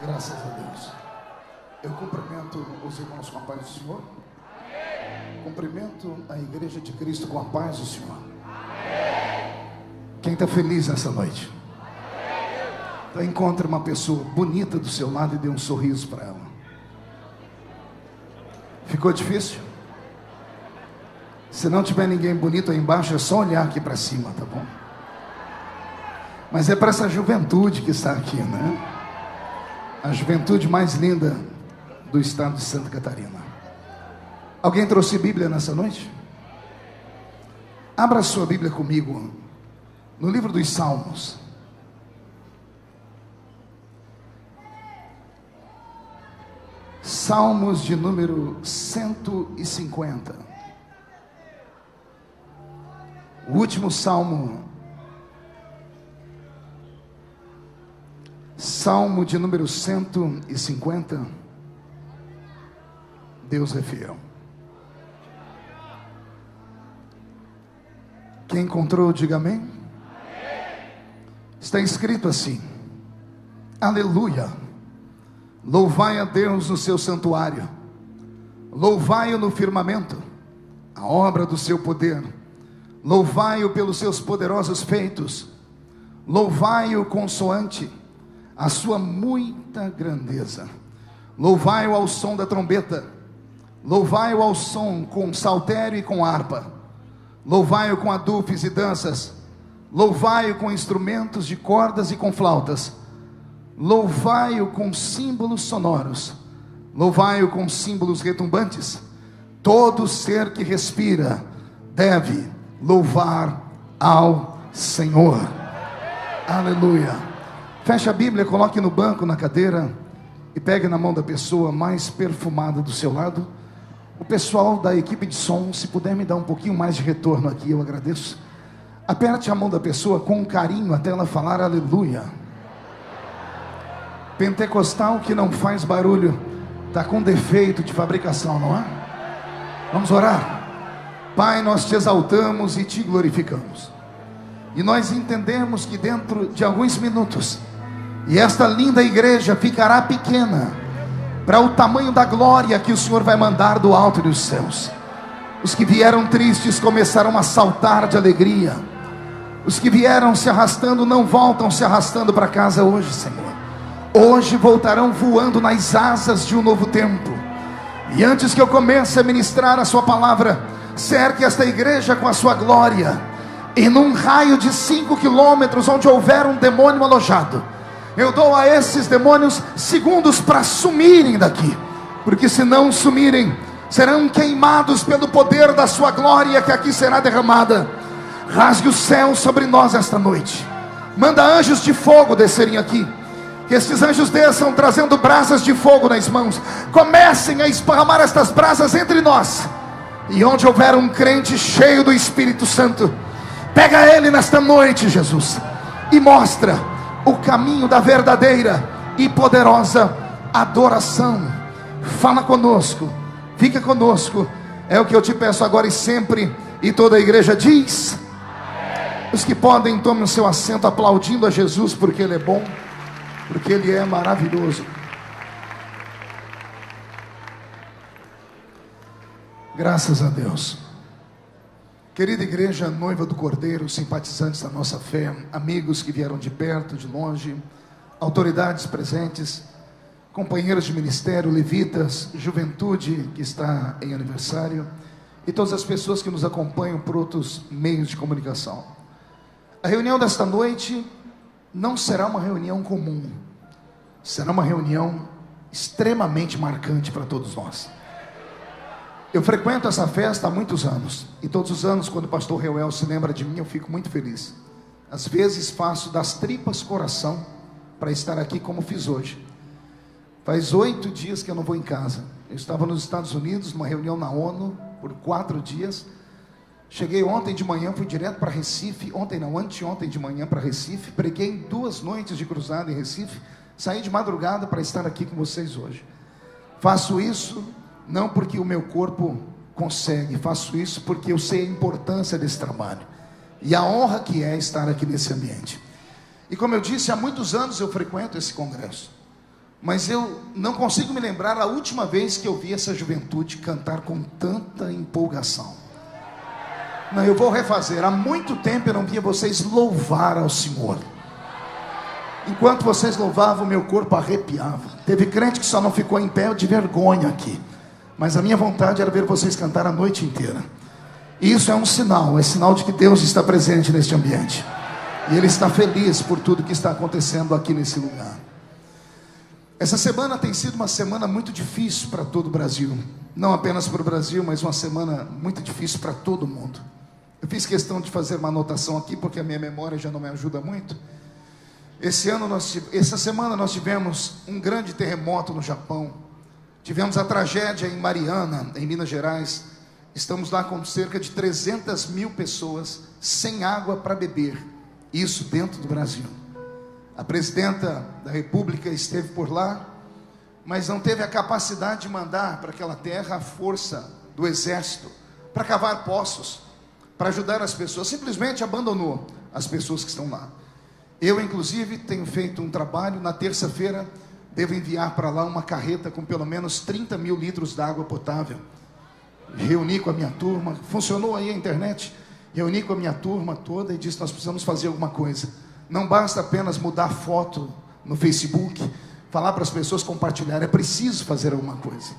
Graças a Deus. Eu cumprimento os irmãos com a paz do Senhor. Cumprimento a Igreja de Cristo com a paz do Senhor. Quem está feliz nessa noite? Então encontre uma pessoa bonita do seu lado e dê um sorriso para ela. Ficou difícil? Se não tiver ninguém bonito aí embaixo, é só olhar aqui para cima, tá bom? Mas é para essa juventude que está aqui, né? A juventude mais linda do estado de Santa Catarina. Alguém trouxe Bíblia nessa noite? Abra sua Bíblia comigo no livro dos Salmos. Salmos de número 150. O último salmo, Salmo de número 150. Deus é fiel. Quem encontrou, diga amém. Está escrito assim: aleluia, louvai a Deus no seu santuário, louvai-o no firmamento, a obra do seu poder, louvai-o pelos seus poderosos feitos, louvai-o consoante a sua muita grandeza, louvai-o ao som da trombeta, louvai-o ao som com saltério e com harpa, louvai-o com adufes e danças, louvai-o com instrumentos de cordas e com flautas, louvai-o com símbolos sonoros, louvai-o com símbolos retumbantes. Todo ser que respira deve louvar ao Senhor. Aleluia. Feche a Bíblia, coloque no banco, na cadeira, e pegue na mão da pessoa mais perfumada do seu lado. O pessoal da equipe de som, se puder me dar um pouquinho mais de retorno aqui, eu agradeço. Aperte a mão da pessoa com carinho até ela falar aleluia. Pentecostal que não faz barulho está com defeito de fabricação, não é? Vamos orar. Pai, nós te exaltamos e te glorificamos, e nós entendemos que dentro de alguns minutos, e esta linda igreja ficará pequena para o tamanho da glória que o Senhor vai mandar do alto dos céus. Os que vieram tristes começaram a saltar de alegria. Os que vieram se arrastando não voltam se arrastando para casa hoje, Senhor. Hoje voltarão voando nas asas de um novo tempo. E antes que eu comece a ministrar a sua palavra, cerque esta igreja com a sua glória, e num raio de 5 quilômetros onde houver um demônio alojado, eu dou a esses demônios segundos para sumirem daqui, porque se não sumirem, serão queimados pelo poder da sua glória que aqui será derramada. Rasgue o céu sobre nós esta noite. Manda anjos de fogo descerem aqui, que estes anjos desçam trazendo brasas de fogo nas mãos. Comecem a esparramar estas brasas entre nós, e onde houver um crente cheio do Espírito Santo, pega ele nesta noite, Jesus, e mostra o caminho da verdadeira e poderosa adoração. Fala conosco, fica conosco, é o que eu te peço agora e sempre. E toda a igreja diz: os que podem, tomem o seu assento aplaudindo a Jesus, porque Ele é bom, porque Ele é maravilhoso. Graças a Deus. Querida igreja, noiva do Cordeiro, simpatizantes da nossa fé, amigos que vieram de perto, de longe, autoridades presentes, companheiros de ministério, levitas, juventude que está em aniversário, e todas as pessoas que nos acompanham por outros meios de comunicação. A reunião desta noite não será uma reunião comum, será uma reunião extremamente marcante para todos nós. Eu frequento essa festa há muitos anos, e todos os anos, quando o pastor Reuel se lembra de mim, eu fico muito feliz. Às vezes faço das tripas coração para estar aqui, como fiz hoje. Faz 8 dias que eu não vou em casa. Eu estava nos Estados Unidos, numa reunião na ONU, por 4 dias. Cheguei ontem de manhã, fui direto para Recife. Anteontem de manhã para Recife. Preguei 2 noites de cruzada em Recife. Saí de madrugada para estar aqui com vocês hoje. Faço isso não porque o meu corpo consegue, faço isso porque eu sei a importância desse trabalho e a honra que é estar aqui nesse ambiente. E como eu disse, há muitos anos eu frequento esse congresso. Mas eu não consigo me lembrar a última vez que eu vi essa juventude cantar com tanta empolgação. Não, eu vou refazer. Há muito tempo eu não via vocês louvar ao Senhor. Enquanto vocês louvavam, meu corpo arrepiava. Teve crente que só não ficou em pé de vergonha aqui. Mas a minha vontade era ver vocês cantar a noite inteira. E isso é um sinal, é sinal de que Deus está presente neste ambiente. E Ele está feliz por tudo que está acontecendo aqui nesse lugar. Essa semana tem sido uma semana muito difícil para todo o Brasil. Não apenas para o Brasil, mas uma semana muito difícil para todo mundo. Eu fiz questão de fazer uma anotação aqui, porque a minha memória já não me ajuda muito. Essa semana nós tivemos um grande terremoto no Japão. Tivemos a tragédia em Mariana, em Minas Gerais. Estamos lá com cerca de 300 mil pessoas sem água para beber. Isso dentro do Brasil. A presidenta da República esteve por lá, mas não teve a capacidade de mandar para aquela terra a força do exército para cavar poços, para ajudar as pessoas. Simplesmente abandonou as pessoas que estão lá. Eu, inclusive, tenho feito um trabalho. Na terça-feira, devo enviar para lá uma carreta com pelo menos 30 mil litros de água potável. Reuni com a minha turma, funcionou aí a internet. Reuni com a minha turma toda e disse: nós precisamos fazer alguma coisa. Não basta apenas mudar foto no Facebook, falar para as pessoas compartilhar, é preciso fazer alguma coisa.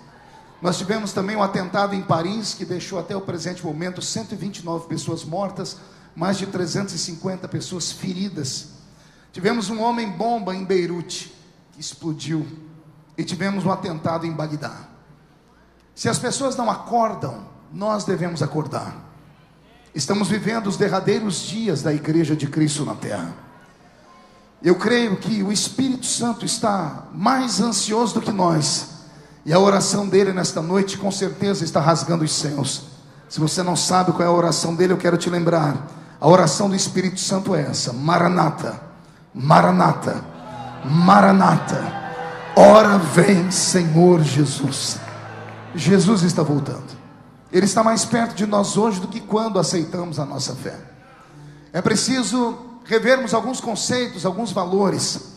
Nós tivemos também um atentado em Paris, que deixou até o presente momento 129 pessoas mortas, mais de 350 pessoas feridas. Tivemos um homem-bomba em Beirute, que explodiu, e tivemos um atentado em Bagdá. Se as pessoas não acordam, nós devemos acordar. Estamos vivendo os derradeiros dias da Igreja de Cristo na Terra. Eu creio que o Espírito Santo está mais ansioso do que nós, e a oração dele nesta noite com certeza está rasgando os céus. Se você não sabe qual é a oração dele, eu quero te lembrar. A oração do Espírito Santo é essa: Maranata, Maranata, Maranata, ora vem Senhor Jesus. Jesus está voltando. Ele está mais perto de nós hoje do que quando aceitamos a nossa fé. É preciso revermos alguns conceitos, alguns valores.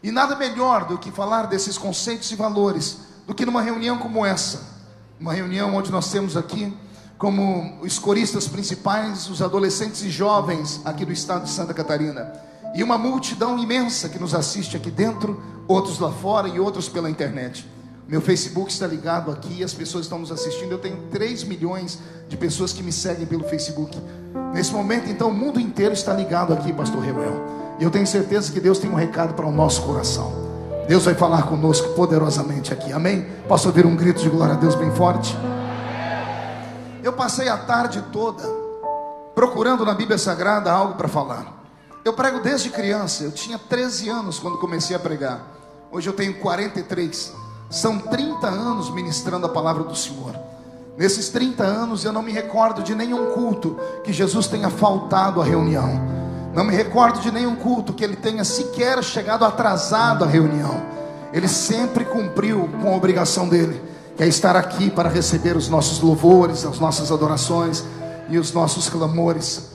E nada melhor do que falar desses conceitos e valores do que numa reunião como essa. Uma reunião onde nós temos aqui como os coristas principais, os adolescentes e jovens aqui do estado de Santa Catarina. E uma multidão imensa que nos assiste aqui dentro, outros lá fora e outros pela internet. Meu Facebook está ligado aqui e as pessoas estão nos assistindo. Eu tenho 3 milhões de pessoas que me seguem pelo Facebook. Nesse momento, então, o mundo inteiro está ligado aqui, pastor Reuel. E eu tenho certeza que Deus tem um recado para o nosso coração. Deus vai falar conosco poderosamente aqui, amém? Posso ouvir um grito de glória a Deus bem forte? Eu passei a tarde toda procurando na Bíblia Sagrada algo para falar. Eu prego desde criança. Eu tinha 13 anos quando comecei a pregar. Hoje eu tenho 43. São 30 anos ministrando a palavra do Senhor. Nesses 30 anos eu não me recordo de nenhum culto que Jesus tenha faltado à reunião. Não me recordo de nenhum culto que Ele tenha sequer chegado atrasado à reunião. Ele sempre cumpriu com a obrigação dele, que é estar aqui para receber os nossos louvores, as nossas adorações e os nossos clamores.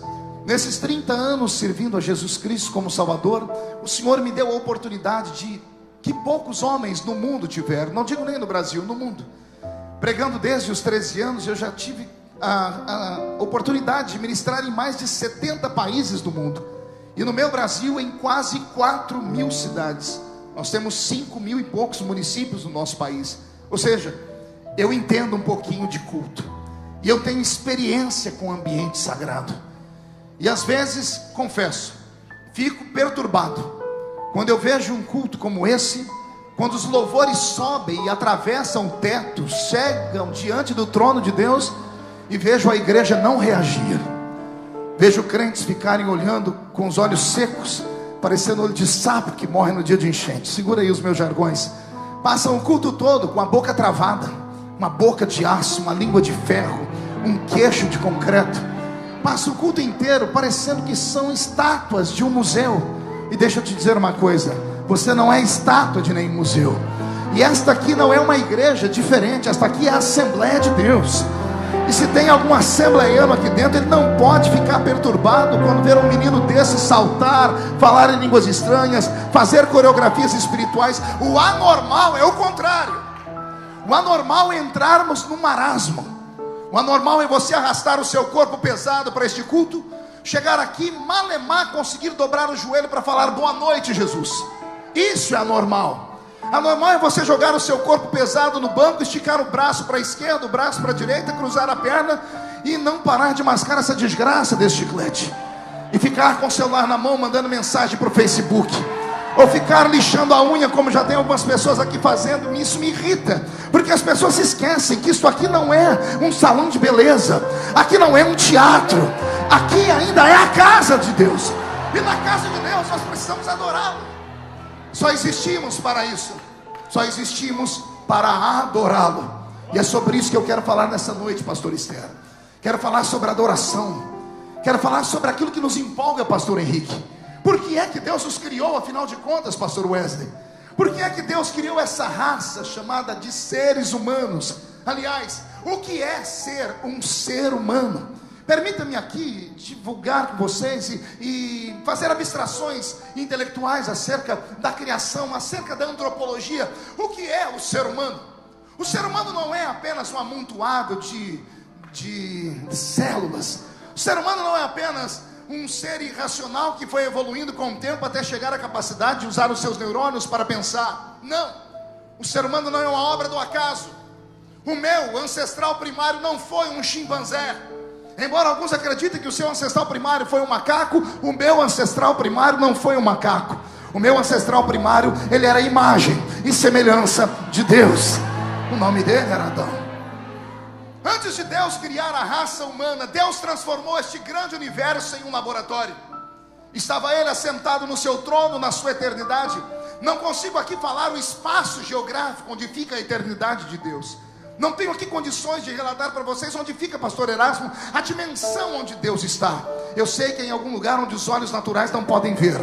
Nesses 30 anos servindo a Jesus Cristo como Salvador, o Senhor me deu a oportunidade que poucos homens no mundo tiveram. Não digo nem no Brasil, no mundo. Pregando desde os 13 anos, eu já tive a oportunidade de ministrar em mais de 70 países do mundo. E no meu Brasil, em quase 4 mil cidades. Nós temos 5 mil e poucos municípios no nosso país. Ou seja, eu entendo um pouquinho de culto. E eu tenho experiência com o ambiente sagrado. E às vezes, confesso, fico perturbado quando eu vejo um culto como esse, quando os louvores sobem e atravessam o teto, chegam diante do trono de Deus, e vejo a igreja não reagir. Vejo crentes ficarem olhando com os olhos secos, parecendo olho de sapo que morre no dia de enchente. Segura aí os meus jargões. Passam o culto todo com a boca travada, uma boca de aço, uma língua de ferro, um queixo de concreto. Passa o culto inteiro parecendo que são estátuas de um museu. E deixa eu te dizer uma coisa: você não é estátua de nenhum museu. E esta aqui não é uma igreja diferente. Esta aqui é a Assembleia de Deus. E se tem algum assembleiano aqui dentro, ele não pode ficar perturbado quando ver um menino desse saltar, falar em línguas estranhas, fazer coreografias espirituais. O anormal é o contrário. O anormal é entrarmos no marasmo. O anormal é você arrastar o seu corpo pesado para este culto, chegar aqui, malemar, conseguir dobrar o joelho para falar boa noite, Jesus. Isso é anormal. Anormal é você jogar o seu corpo pesado no banco, esticar o braço para a esquerda, o braço para a direita, cruzar a perna e não parar de mascar essa desgraça desse chiclete, e ficar com o celular na mão mandando mensagem para o Facebook, ou ficar lixando a unha, como já tem algumas pessoas aqui fazendo. Isso me irrita, porque as pessoas se esquecem que isso aqui não é um salão de beleza, aqui não é um teatro, aqui ainda é a casa de Deus, e na casa de Deus nós precisamos adorá-lo. Só existimos para isso, só existimos para adorá-lo. E é sobre isso que eu quero falar nessa noite, pastor Esther. Quero falar sobre adoração, quero falar sobre aquilo que nos empolga, pastor Henrique. Por que é que Deus nos criou, afinal de contas, pastor Wesley? Por que é que Deus criou essa raça chamada de seres humanos? Aliás, o que é ser um ser humano? Permita-me aqui divulgar com vocês e fazer abstrações intelectuais acerca da criação, acerca da antropologia. O que é o ser humano? O ser humano não é apenas um amontoado de células. O ser humano não é apenas um ser irracional que foi evoluindo com o tempo até chegar à capacidade de usar os seus neurônios para pensar. Não, o ser humano não é uma obra do acaso. O meu ancestral primário não foi um chimpanzé. Embora alguns acreditem que o seu ancestral primário foi um macaco, o meu ancestral primário não foi um macaco. O meu ancestral primário, ele era imagem e semelhança de Deus. O nome dele era Adão. Antes de Deus criar a raça humana, Deus transformou este grande universo em um laboratório. Estava ele assentado no seu trono, na sua eternidade. Não consigo aqui falar o espaço geográfico onde fica a eternidade de Deus. Não tenho aqui condições de relatar para vocês onde fica, pastor Erasmo, a dimensão onde Deus está. Eu sei que é em algum lugar onde os olhos naturais não podem ver.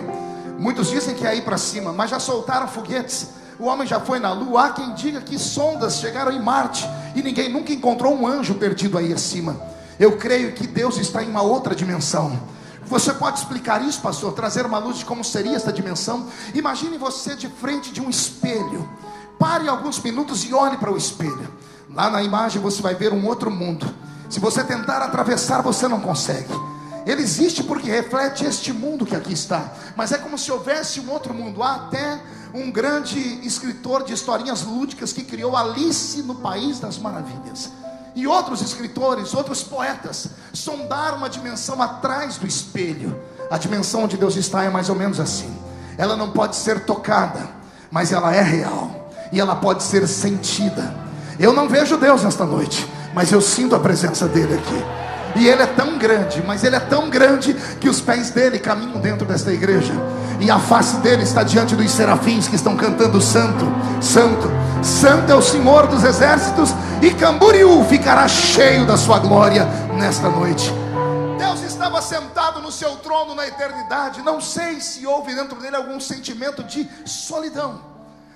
Muitos dizem que é aí para cima, mas já soltaram foguetes. O homem já foi na lua. Há quem diga que sondas chegaram em Marte e ninguém nunca encontrou um anjo perdido aí acima. Eu creio que Deus está em uma outra dimensão. Você pode explicar isso, pastor? Trazer uma luz de como seria esta dimensão? Imagine você de frente de um espelho. Pare alguns minutos e olhe para o espelho. Lá na imagem você vai ver um outro mundo. Se você tentar atravessar, você não consegue. Ele existe porque reflete este mundo que aqui está, mas é como se houvesse um outro mundo. Há até um grande escritor de historinhas lúdicas que criou Alice no País das Maravilhas. E outros escritores, outros poetas sondaram uma dimensão atrás do espelho. A dimensão onde Deus está é mais ou menos assim. Ela não pode ser tocada, mas ela é real, e ela pode ser sentida. Eu não vejo Deus nesta noite, mas eu sinto a presença dele aqui. E ele é tão grande, mas ele é tão grande que os pés dele caminham dentro desta igreja, e a face dele está diante dos serafins que estão cantando santo, santo, santo é o Senhor dos exércitos, e Camboriú ficará cheio da sua glória nesta noite. Deus estava sentado no seu trono na eternidade. Não sei se houve dentro dele algum sentimento de solidão.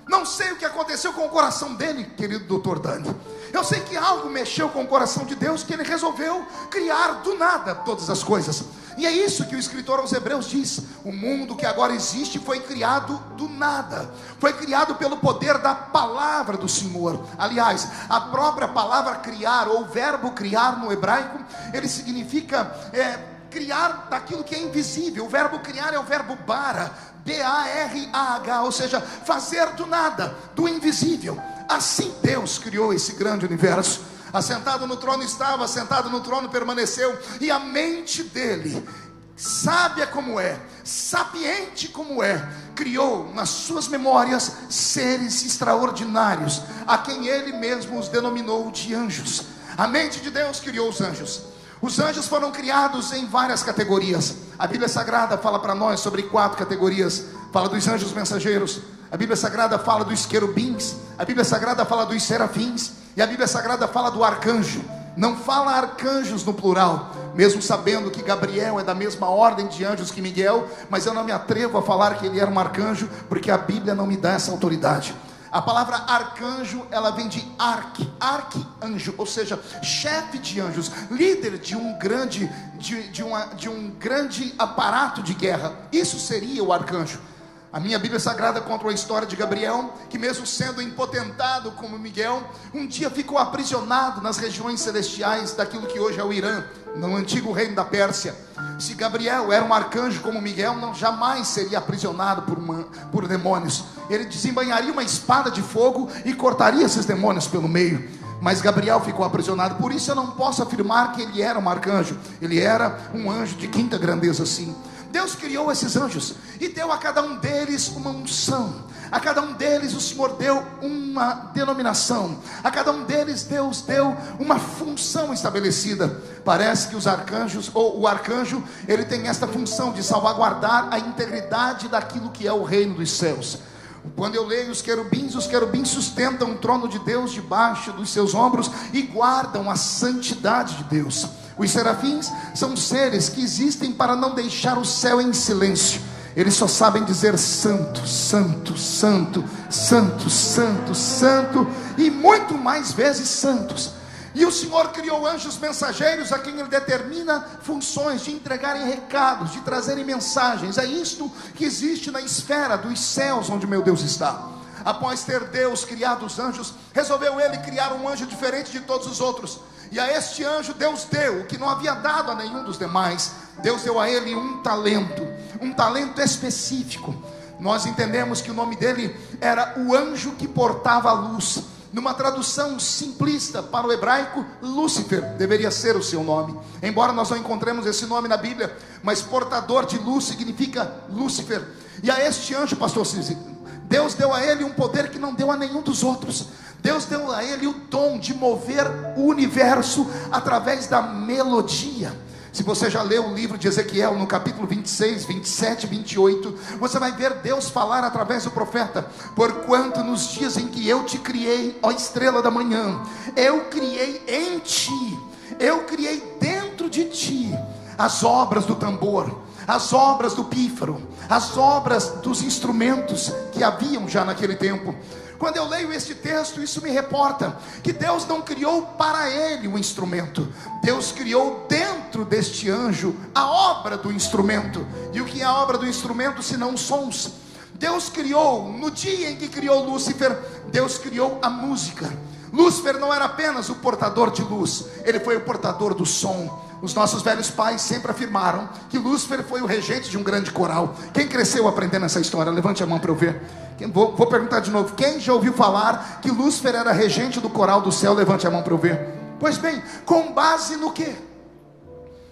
Não sei o que aconteceu com o coração dele, querido doutor Dani. Eu sei que algo mexeu com o coração de Deus, que ele resolveu criar do nada todas as coisas. E é isso que o escritor aos Hebreus diz: o mundo que agora existe foi criado do nada, foi criado pelo poder da palavra do Senhor. Aliás, a própria palavra criar, ou o verbo criar no hebraico, ele significa criar daquilo que é invisível. O verbo criar é o verbo bara, B-A-R-A-H, ou seja, fazer do nada, do invisível. Assim Deus criou esse grande universo. Assentado no trono estava, assentado no trono permaneceu, e a mente dele, sábia como é, sapiente como é, criou nas suas memórias seres extraordinários, a quem ele mesmo os denominou de anjos. A mente de Deus criou os anjos. Os anjos foram criados em várias categorias. A Bíblia Sagrada fala para nós sobre 4 categorias. Fala dos anjos mensageiros, a Bíblia Sagrada fala dos querubins, a Bíblia Sagrada fala dos serafins, e a Bíblia Sagrada fala do arcanjo. Não fala arcanjos no plural, mesmo sabendo que Gabriel é da mesma ordem de anjos que Miguel, mas eu não me atrevo a falar que ele era um arcanjo, porque a Bíblia não me dá essa autoridade. A palavra arcanjo, ela vem de arcanjo, ou seja, chefe de anjos, líder de um grande, de um grande aparato de guerra. Isso seria o arcanjo. A minha Bíblia Sagrada conta uma história de Gabriel, que mesmo sendo impotentado como Miguel, um dia ficou aprisionado nas regiões celestiais daquilo que hoje é o Irã, no antigo reino da Pérsia. Se Gabriel era um arcanjo como Miguel, não jamais seria aprisionado por demônios. Ele desembainharia uma espada de fogo e cortaria esses demônios pelo meio. Mas Gabriel ficou aprisionado. Por isso eu não posso afirmar que ele era um arcanjo. Ele era um anjo de quinta grandeza, sim. Deus criou esses anjos e deu a cada um deles uma unção. A cada um deles o Senhor deu uma denominação. A cada um deles Deus deu uma função estabelecida. Parece que os arcanjos, ou o arcanjo, ele tem esta função de salvaguardar a integridade daquilo que é o reino dos céus. Quando eu leio os querubins sustentam o trono de Deus debaixo dos seus ombros e guardam a santidade de Deus. Os serafins são seres que existem para não deixar o céu em silêncio. Eles só sabem dizer santo, santo, santo, santo, santo, santo, e muito mais vezes santos. E o Senhor criou anjos mensageiros a quem Ele determina funções de entregarem recados, de trazerem mensagens. É isto que existe na esfera dos céus onde meu Deus está. Após ter Deus criado os anjos, resolveu Ele criar um anjo diferente de todos os outros. E a este anjo Deus deu o que não havia dado a nenhum dos demais. Deus deu a ele um talento específico. Nós entendemos que o nome dele era o anjo que portava a luz. Numa tradução simplista para o hebraico, Lúcifer deveria ser o seu nome. Embora nós não encontremos esse nome na Bíblia, mas portador de luz significa Lúcifer. E a este anjo, pastor Cizi, Deus deu a ele um poder que não deu a nenhum dos outros. Deus deu a ele o dom de mover o universo através da melodia. Se você já leu o livro de Ezequiel, no capítulo 26, 27 e 28, você vai ver Deus falar através do profeta: porquanto nos dias em que eu te criei, ó estrela da manhã, eu criei em ti, eu criei dentro de ti as obras do tambor, as obras do pífaro, as obras dos instrumentos que haviam já naquele tempo. Quando eu leio este texto, isso me reporta que Deus não criou para ele o instrumento. Deus criou dentro deste anjo a obra do instrumento. E o que é a obra do instrumento senão sons? Deus criou, no dia em que criou Lúcifer, Deus criou a música. Lúcifer não era apenas o portador de luz, ele foi o portador do som. Os nossos velhos pais sempre afirmaram que Lúcifer foi o regente de um grande coral. Quem cresceu aprendendo essa história? Levante a mão para eu ver. Vou perguntar de novo. Quem já ouviu falar que Lúcifer era regente do coral do céu? Levante a mão para eu ver. Pois bem, com base no quê?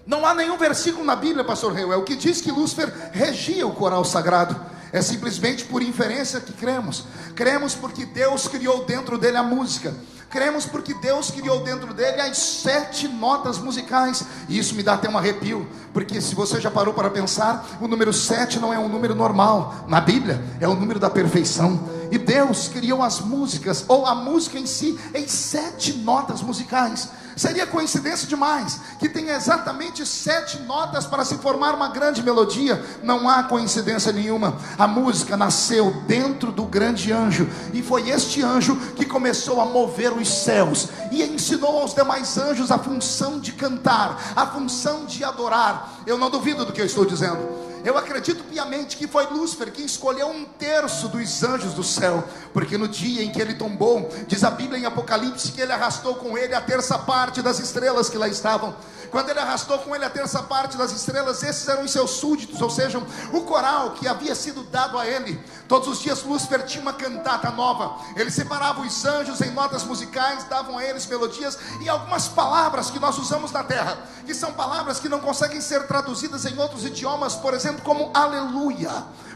Não há nenhum versículo na Bíblia, pastor Reuel, que diz que Lúcifer regia o coral sagrado. É simplesmente por inferência que cremos. Cremos porque Deus criou dentro dele a música. Cremos porque Deus criou dentro dele as 7 notas musicais. E isso me dá até um arrepio, porque se você já parou para pensar, o número 7 não é um número normal. Na Bíblia é o número da perfeição. E Deus criou as músicas, ou a música em si, em 7 notas musicais. Seria coincidência demais que tenha exatamente 7 notas para se formar uma grande melodia. Não há coincidência nenhuma. A música nasceu dentro do grande anjo, e foi este anjo que começou a mover os céus e ensinou aos demais anjos a função de cantar, a função de adorar. Eu não duvido do que eu estou dizendo. Eu acredito piamente que foi Lúcifer quem escolheu 1/3 dos anjos do céu, porque no dia em que ele tombou, diz a Bíblia em Apocalipse que ele arrastou com ele a 1/3 parte das estrelas que lá estavam. Quando ele arrastou com ele a 1/3 parte das estrelas, esses eram os seus súditos, ou seja, o coral que havia sido dado a ele. Todos os dias Lúcifer tinha uma cantata nova. Ele separava os anjos em notas musicais, davam a eles melodias e algumas palavras que nós usamos na terra, que são palavras que não conseguem ser traduzidas em outros idiomas, por exemplo, como aleluia,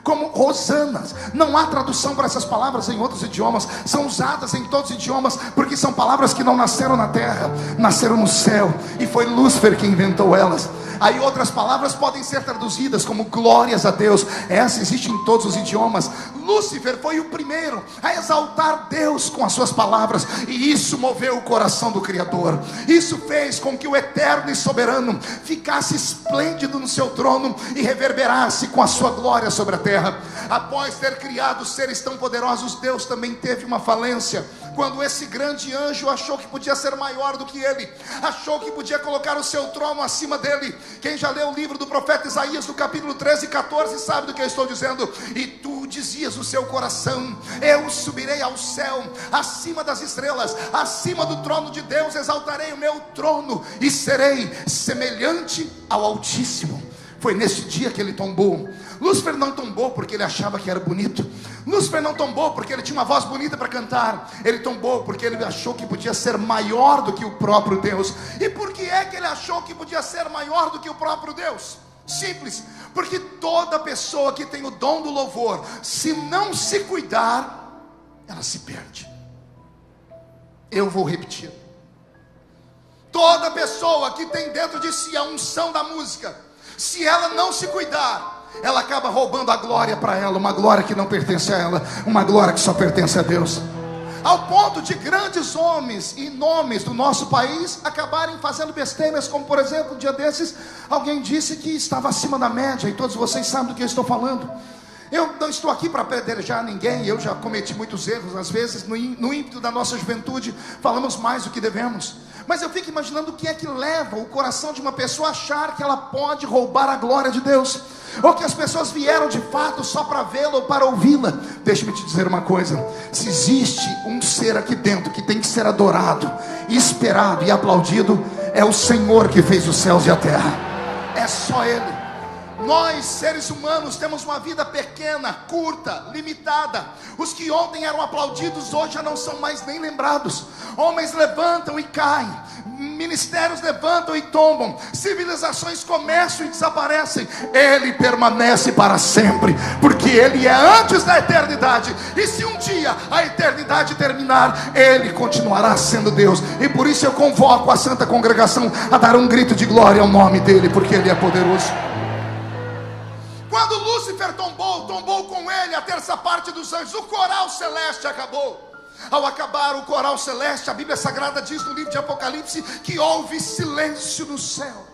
como hosanas. Não há tradução para essas palavras em outros idiomas. São usadas em todos os idiomas, porque são palavras que não nasceram na terra, nasceram no céu, e foi Lúcifer que inventou elas. Aí outras palavras podem ser traduzidas como glórias a Deus. Essa existe em todos os idiomas. Lúcifer foi o primeiro a exaltar Deus com as suas palavras, e isso moveu o coração do Criador. Isso fez com que o eterno e soberano ficasse esplêndido no seu trono e reverberasse com a sua glória sobre a terra. Após ter criado seres tão poderosos, Deus também teve uma falência, quando esse grande anjo achou que podia ser maior do que ele, achou que podia colocar o seu trono acima dele. Quem já leu o livro do profeta Isaías, no capítulo 13 e 14, sabe do que eu estou dizendo. E tu dizias no seu coração: eu subirei ao céu, acima das estrelas, acima do trono de Deus exaltarei o meu trono, e serei semelhante ao Altíssimo. Foi nesse dia que ele tombou. Lúcifer não tombou porque ele achava que era bonito. Lúcifer não tombou porque ele tinha uma voz bonita para cantar. Ele tombou porque ele achou que podia ser maior do que o próprio Deus. E por que é que ele achou que podia ser maior do que o próprio Deus? Simples, porque toda pessoa que tem o dom do louvor, se não se cuidar, ela se perde. Eu vou repetir. Toda pessoa que tem dentro de si a unção da música, se ela não se cuidar, ela acaba roubando a glória para ela, uma glória que não pertence a ela, uma glória que só pertence a Deus. Ao ponto de grandes homens e nomes do nosso país acabarem fazendo besteiras, como por exemplo, um dia desses, alguém disse que estava acima da média, e todos vocês sabem do que eu estou falando. Eu não estou aqui para apedrejar ninguém, eu já cometi muitos erros, às vezes no ímpeto da nossa juventude, falamos mais do que devemos. Mas eu fico imaginando o que é que leva o coração de uma pessoa a achar que ela pode roubar a glória de Deus, ou que as pessoas vieram de fato só para vê-la ou para ouvi-la. Deixa-me te dizer uma coisa: se existe um ser aqui dentro que tem que ser adorado, esperado e aplaudido, é o Senhor que fez os céus e a terra. É só Ele. Nós, seres humanos, temos uma vida pequena, curta, limitada. Os que ontem eram aplaudidos, hoje já não são mais nem lembrados. Homens levantam e caem, ministérios levantam e tombam, civilizações começam e desaparecem. Ele permanece para sempre, porque Ele é antes da eternidade. E se um dia a eternidade terminar, Ele continuará sendo Deus. E por isso eu convoco a Santa Congregação a dar um grito de glória ao nome dEle, porque Ele é poderoso. Quando Lúcifer tombou, tombou com ele a terça parte dos anjos. O coral celeste acabou. Ao acabar o coral celeste, a Bíblia Sagrada diz no livro de Apocalipse que houve silêncio no céu.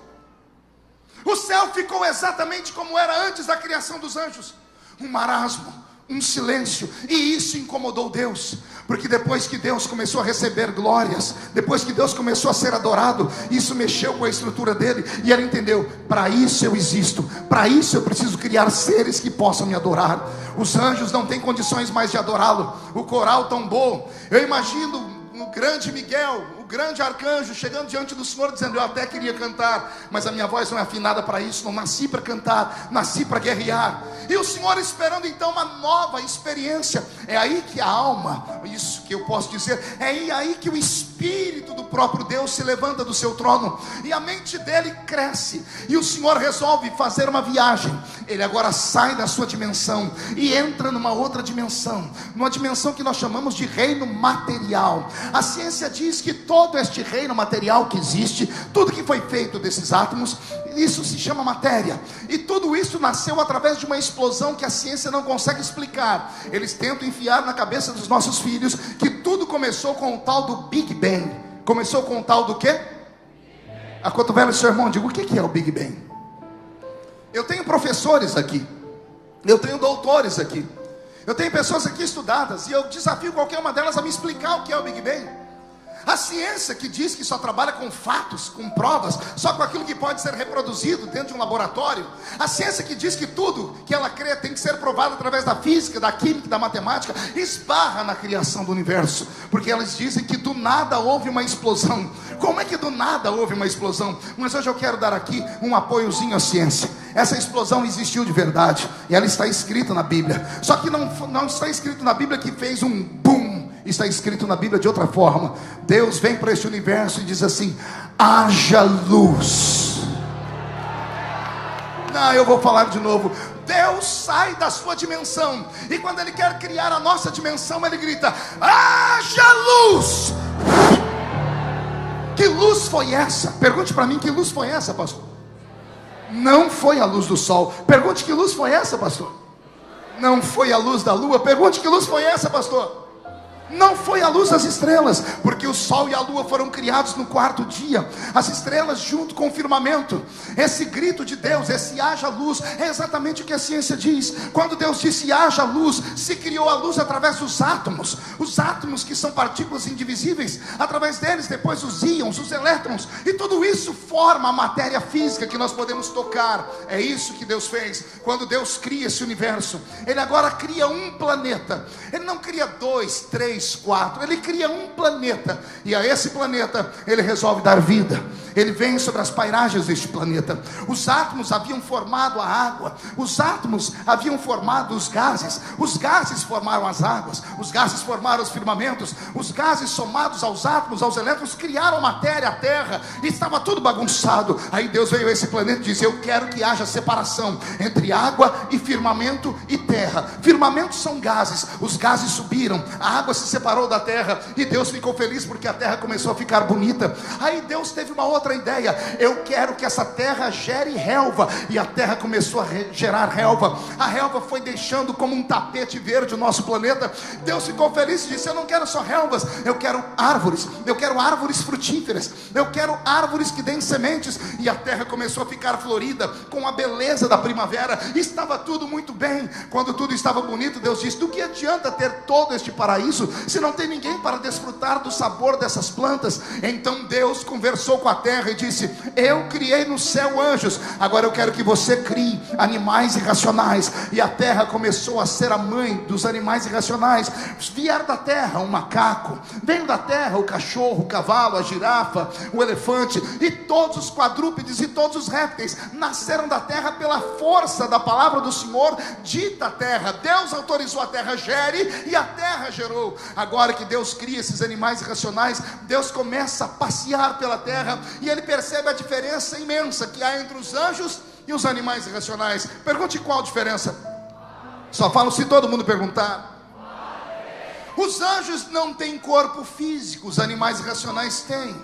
O céu ficou exatamente como era antes da criação dos anjos. Um marasmo, um silêncio. E isso incomodou Deus, porque depois que Deus começou a receber glórias, depois que Deus começou a ser adorado, isso mexeu com a estrutura dele. E ele entendeu: para isso eu existo, para isso eu preciso criar seres que possam me adorar. Os anjos não têm condições mais de adorá-lo. O coral tombou. Eu imagino o grande Miguel, o grande arcanjo, chegando diante do Senhor dizendo: eu até queria cantar, mas a minha voz não é afinada para isso, não nasci para cantar, nasci para guerrear. E o Senhor esperando então uma nova experiência. É aí que a alma, isso que eu posso dizer, é aí que o Espírito do próprio Deus se levanta do seu trono, e a mente dele cresce, e o Senhor resolve fazer uma viagem. Ele agora sai da sua dimensão e entra numa outra dimensão, numa dimensão que nós chamamos de reino material. A ciência diz que todo este reino material que existe, tudo que foi feito desses átomos, isso se chama matéria. E tudo isso nasceu através de uma explosão que a ciência não consegue explicar. Eles tentam enfiar na cabeça dos nossos filhos que tudo começou com o tal do Big Bang. Começou com o tal do quê? A cotovela do seu irmão, digo: o que é o Big Bang? Eu tenho professores aqui, eu tenho doutores aqui, eu tenho pessoas aqui estudadas, e eu desafio qualquer uma delas a me explicar o que é o Big Bang. A ciência que diz que só trabalha com fatos, com provas, só com aquilo que pode ser reproduzido dentro de um laboratório. A ciência que diz que tudo que ela crê tem que ser provado através da física, da química, da matemática, esbarra na criação do universo, porque elas dizem que do nada houve uma explosão. Como é que do nada houve uma explosão? Mas hoje eu quero dar aqui um apoiozinho à ciência. Essa explosão existiu de verdade, e ela está escrita na Bíblia. Só que não está escrito na Bíblia que fez um boom. Está escrito na Bíblia de outra forma. Deus vem para este universo e diz assim: haja luz. Não, eu vou falar de novo. Deus sai da sua dimensão, e quando Ele quer criar a nossa dimensão, Ele grita: haja luz. Que luz foi essa? Pergunte para mim: que luz foi essa, pastor? Não foi a luz do sol. Pergunte: que luz foi essa, pastor? Não foi a luz da lua. Pergunte: que luz foi essa, pastor? Não foi a luz das estrelas, porque o sol e a lua foram criados no quarto dia, as estrelas junto com o firmamento. Esse grito de Deus, esse haja luz, é exatamente o que a ciência diz. Quando Deus disse haja luz, se criou a luz através dos átomos. Os átomos, que são partículas indivisíveis, através deles depois os íons, os elétrons, e tudo isso forma a matéria física que nós podemos tocar. É isso que Deus fez. Quando Deus cria esse universo, Ele agora cria um planeta. Ele não cria 2, 3, 4, Ele cria um planeta, e a esse planeta Ele resolve dar vida. Ele vem sobre as pairagens deste planeta. Os átomos haviam formado a água, os átomos haviam formado os gases formaram as águas, os gases formaram os firmamentos, os gases somados aos átomos, aos elétrons, criaram a matéria, a terra, e estava tudo bagunçado. Aí Deus veio a esse planeta e disse: eu quero que haja separação entre água e firmamento e terra. Firmamentos são gases, os gases subiram, a água se separou da terra, e Deus ficou feliz porque a terra começou a ficar bonita. Aí Deus teve uma outra ideia: eu quero que essa terra gere relva, e a terra começou a gerar relva. A relva foi deixando como um tapete verde o nosso planeta. Deus ficou feliz e disse: eu não quero só relvas, eu quero árvores frutíferas, eu quero árvores que deem sementes. E a terra começou a ficar florida, com a beleza da primavera. Estava tudo muito bem. Quando tudo estava bonito, Deus disse: do que adianta ter todo este paraíso se não tem ninguém para desfrutar do sabor dessas plantas? Então Deus conversou com a terra e disse: eu criei no céu anjos, agora eu quero que você crie animais irracionais. E a terra começou a ser a mãe dos animais irracionais. Vieram da terra um macaco, veio da terra o cachorro, o cavalo, a girafa, o elefante, e todos os quadrúpedes e todos os répteis nasceram da terra pela força da palavra do Senhor dita à terra. Deus autorizou a terra gere, e a terra gerou. Agora que Deus cria esses animais irracionais, Deus começa a passear pela terra, e Ele percebe a diferença imensa que há entre os anjos e os animais irracionais. Pergunte: qual a diferença? Só falo se todo mundo perguntar. Os anjos não têm corpo físico, os animais irracionais têm.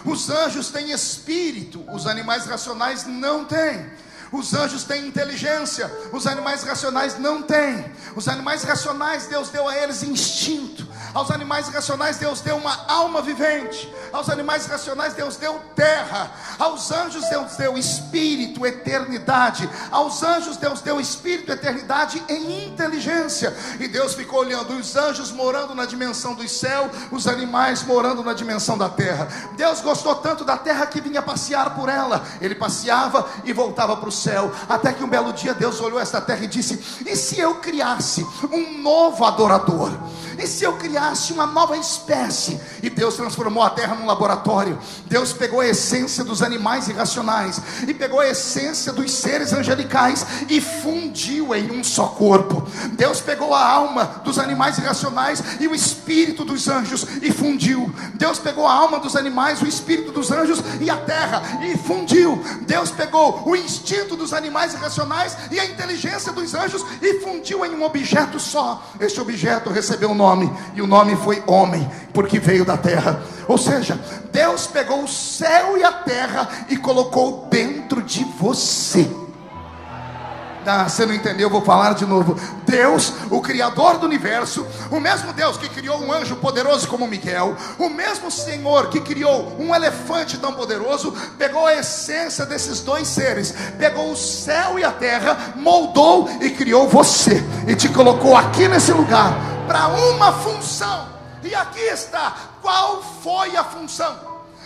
Os anjos têm espírito, os animais racionais não têm. Os anjos têm inteligência, os animais racionais não têm. Os animais racionais, Deus deu a eles instinto. Aos animais racionais, Deus deu uma alma vivente. Aos animais racionais, Deus deu terra. Aos anjos, Deus deu espírito, eternidade. Aos anjos, Deus deu espírito, eternidade e inteligência. E Deus ficou olhando os anjos morando na dimensão do céu, os animais morando na dimensão da terra. Deus gostou tanto da terra que vinha passear por ela. Ele passeava e voltava para o céu, até que um belo dia Deus olhou esta terra e disse: e se eu criasse um novo adorador? E se eu criasse uma nova espécie? E Deus transformou a terra num laboratório. Deus pegou a essência dos animais irracionais e pegou a essência dos seres angelicais e fundiu em um só corpo. Deus pegou a alma dos animais irracionais e o espírito dos anjos e fundiu. Deus pegou a alma dos animais, o espírito dos anjos e a terra e fundiu. Deus pegou o instinto dos animais irracionais e a inteligência dos anjos e fundiu em um objeto só. Este objeto recebeu um nome, e o nome foi homem, porque veio da terra. Ou seja, Deus pegou o céu e a terra e colocou dentro de você. Você não entendeu, eu vou falar de novo. Deus, o criador do universo, o mesmo Deus que criou um anjo poderoso como Miguel, o mesmo Senhor que criou um elefante tão poderoso, pegou a essência desses dois seres, pegou o céu e a terra, moldou e criou você, e te colocou aqui nesse lugar para uma função. E aqui está: qual foi a função?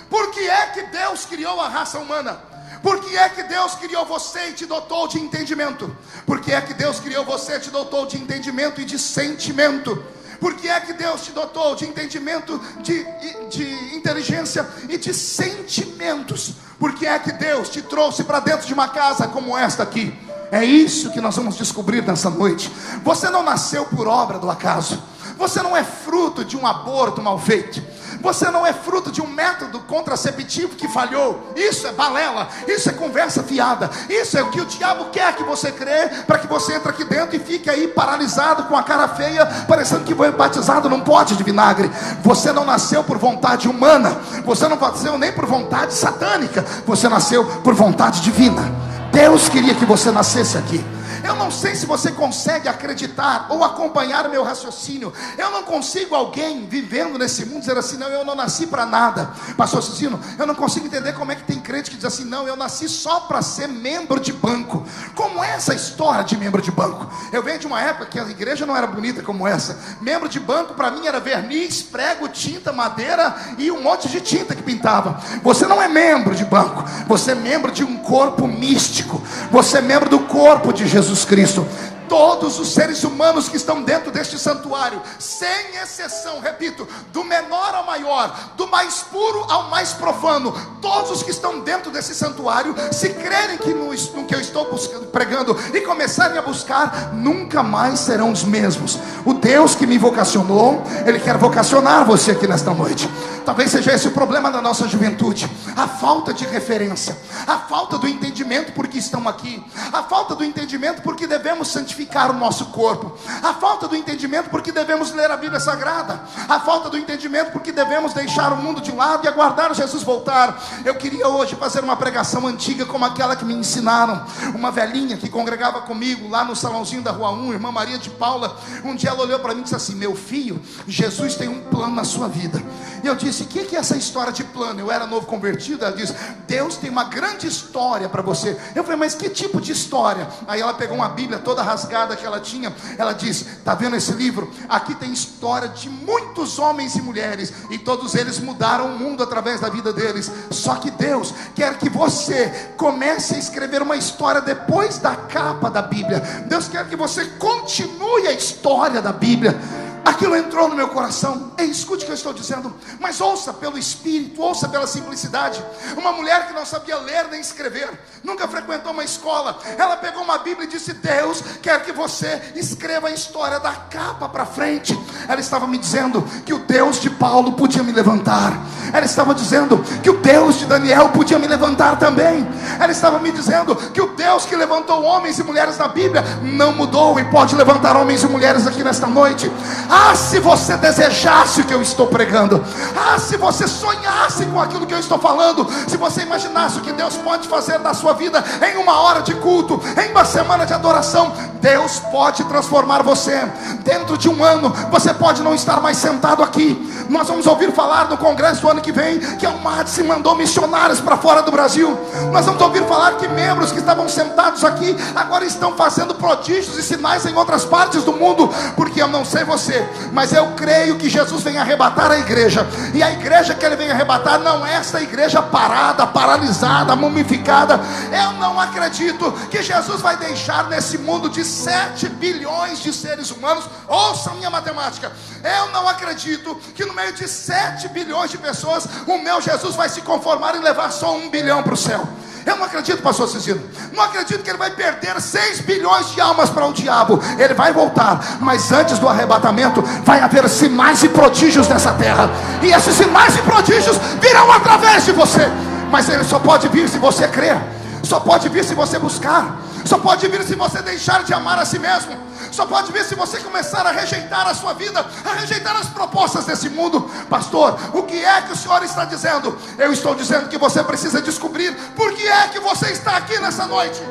Por que é que Deus criou a raça humana? Por que é que Deus criou você e te dotou de entendimento? Por que é que Deus criou você e te dotou de entendimento e de sentimento? Por que é que Deus te dotou de entendimento, de inteligência e de sentimentos? Por que é que Deus te trouxe para dentro de uma casa como esta aqui? É isso que nós vamos descobrir nessa noite. Você não nasceu por obra do acaso. Você não é fruto de um aborto mal feito. Você não é fruto de um método contraceptivo que falhou. Isso é balela, isso é conversa fiada. Isso é o que o diabo quer que você crê, para que você entre aqui dentro e fique aí paralisado, com a cara feia, parecendo que foi batizado num pote de vinagre. Você não nasceu por vontade humana. Você não nasceu nem por vontade satânica. Você nasceu por vontade divina. Deus queria que você nascesse aqui. Eu não sei se você consegue acreditar ou acompanhar o meu raciocínio. Eu não consigo alguém vivendo nesse mundo dizer assim: não, eu não nasci para nada. Pastor Cicino, eu não consigo entender como é que tem crente que diz assim: não, eu nasci só para ser membro de banco. Como é essa história de membro de banco? Eu venho de uma época que a igreja não era bonita como essa. Membro de banco para mim era verniz, prego, tinta, madeira e um monte de tinta que pintava. Você não é membro de banco, você é membro de um corpo místico. Você é membro do corpo de Jesus Cristo. Todos os seres humanos que estão dentro deste santuário, sem exceção, repito, do menor ao maior, do mais puro ao mais profano, todos os que estão dentro desse santuário, se crerem que no que eu estou pregando e começarem a buscar, nunca mais serão os mesmos. O Deus que me vocacionou, Ele quer vocacionar você aqui nesta noite. Talvez seja esse o problema da nossa juventude: a falta de referência, a falta do entendimento porque estão aqui, a falta do entendimento porque devemos santificar o nosso corpo, a falta do entendimento porque devemos ler a Bíblia Sagrada, a falta do entendimento porque devemos deixar o mundo de lado e aguardar Jesus voltar. Eu queria hoje fazer uma pregação antiga como aquela que me ensinaram. Uma velhinha que congregava comigo lá no salãozinho da Rua 1, irmã Maria de Paula. Um dia ela olhou para mim e disse assim: meu filho, Jesus tem um plano na sua vida. E eu disse: o que é essa história de plano? Eu era novo convertido. Ela disse: Deus tem uma grande história para você. Eu falei: mas que tipo de história? Aí ela pegou uma Bíblia toda rasgada que ela tinha. Ela disse: está vendo esse livro? Aqui tem história de muitos homens e mulheres, e todos eles mudaram o mundo através da vida deles. Só que Deus quer que você comece a escrever uma história depois da capa da Bíblia. Deus quer que você continue a história da Bíblia. Aquilo entrou no meu coração. Ei, escute o que eu estou dizendo, mas ouça pelo Espírito, ouça pela simplicidade. Uma mulher que não sabia ler nem escrever, nunca frequentou uma escola, ela pegou uma Bíblia e disse: Deus quer que você escreva a história da capa para frente. Ela estava me dizendo que o Deus de Paulo podia me levantar. Ela estava dizendo que o Deus de Daniel podia me levantar também. Ela estava me dizendo que o Deus que levantou homens e mulheres na Bíblia não mudou e pode levantar homens e mulheres aqui nesta noite. Ah, se você desejasse o que eu estou pregando, ah, se você sonhasse com aquilo que eu estou falando, se você imaginasse o que Deus pode fazer da sua vida em uma hora de culto, em uma semana de adoração, Deus pode transformar você. Dentro de um ano, você pode não estar mais sentado aqui. Nós vamos ouvir falar no congresso do ano que vem que a UMADSE mandou missionários para fora do Brasil. Nós vamos ouvir falar que membros que estavam sentados aqui agora estão fazendo prodígios e sinais em outras partes do mundo. Porque eu não sei você, mas eu creio que Jesus vem arrebatar a igreja. E a igreja que Ele vem arrebatar não é essa igreja parada, paralisada, mumificada. Eu não acredito que Jesus vai deixar nesse mundo de 7 bilhões de seres humanos. Ouça a minha matemática. Eu não acredito que no meio de 7 bilhões de pessoas o meu Jesus vai se conformar em levar só 1 bilhão para o céu. Eu não acredito, pastor Cicino. Não acredito que Ele vai perder 6 bilhões de almas para o diabo. Ele vai voltar, mas antes do arrebatamento vai haver sinais e prodígios nessa terra. E esses sinais e prodígios virão através de você. Mas ele só pode vir se você crer. Só pode vir se você buscar. Só pode vir se você deixar de amar a si mesmo. Só pode vir se você começar a rejeitar a sua vida, a rejeitar as propostas desse mundo. Pastor, o que é que o senhor está dizendo? Eu estou dizendo que você precisa descobrir por que é que você está aqui nessa noite.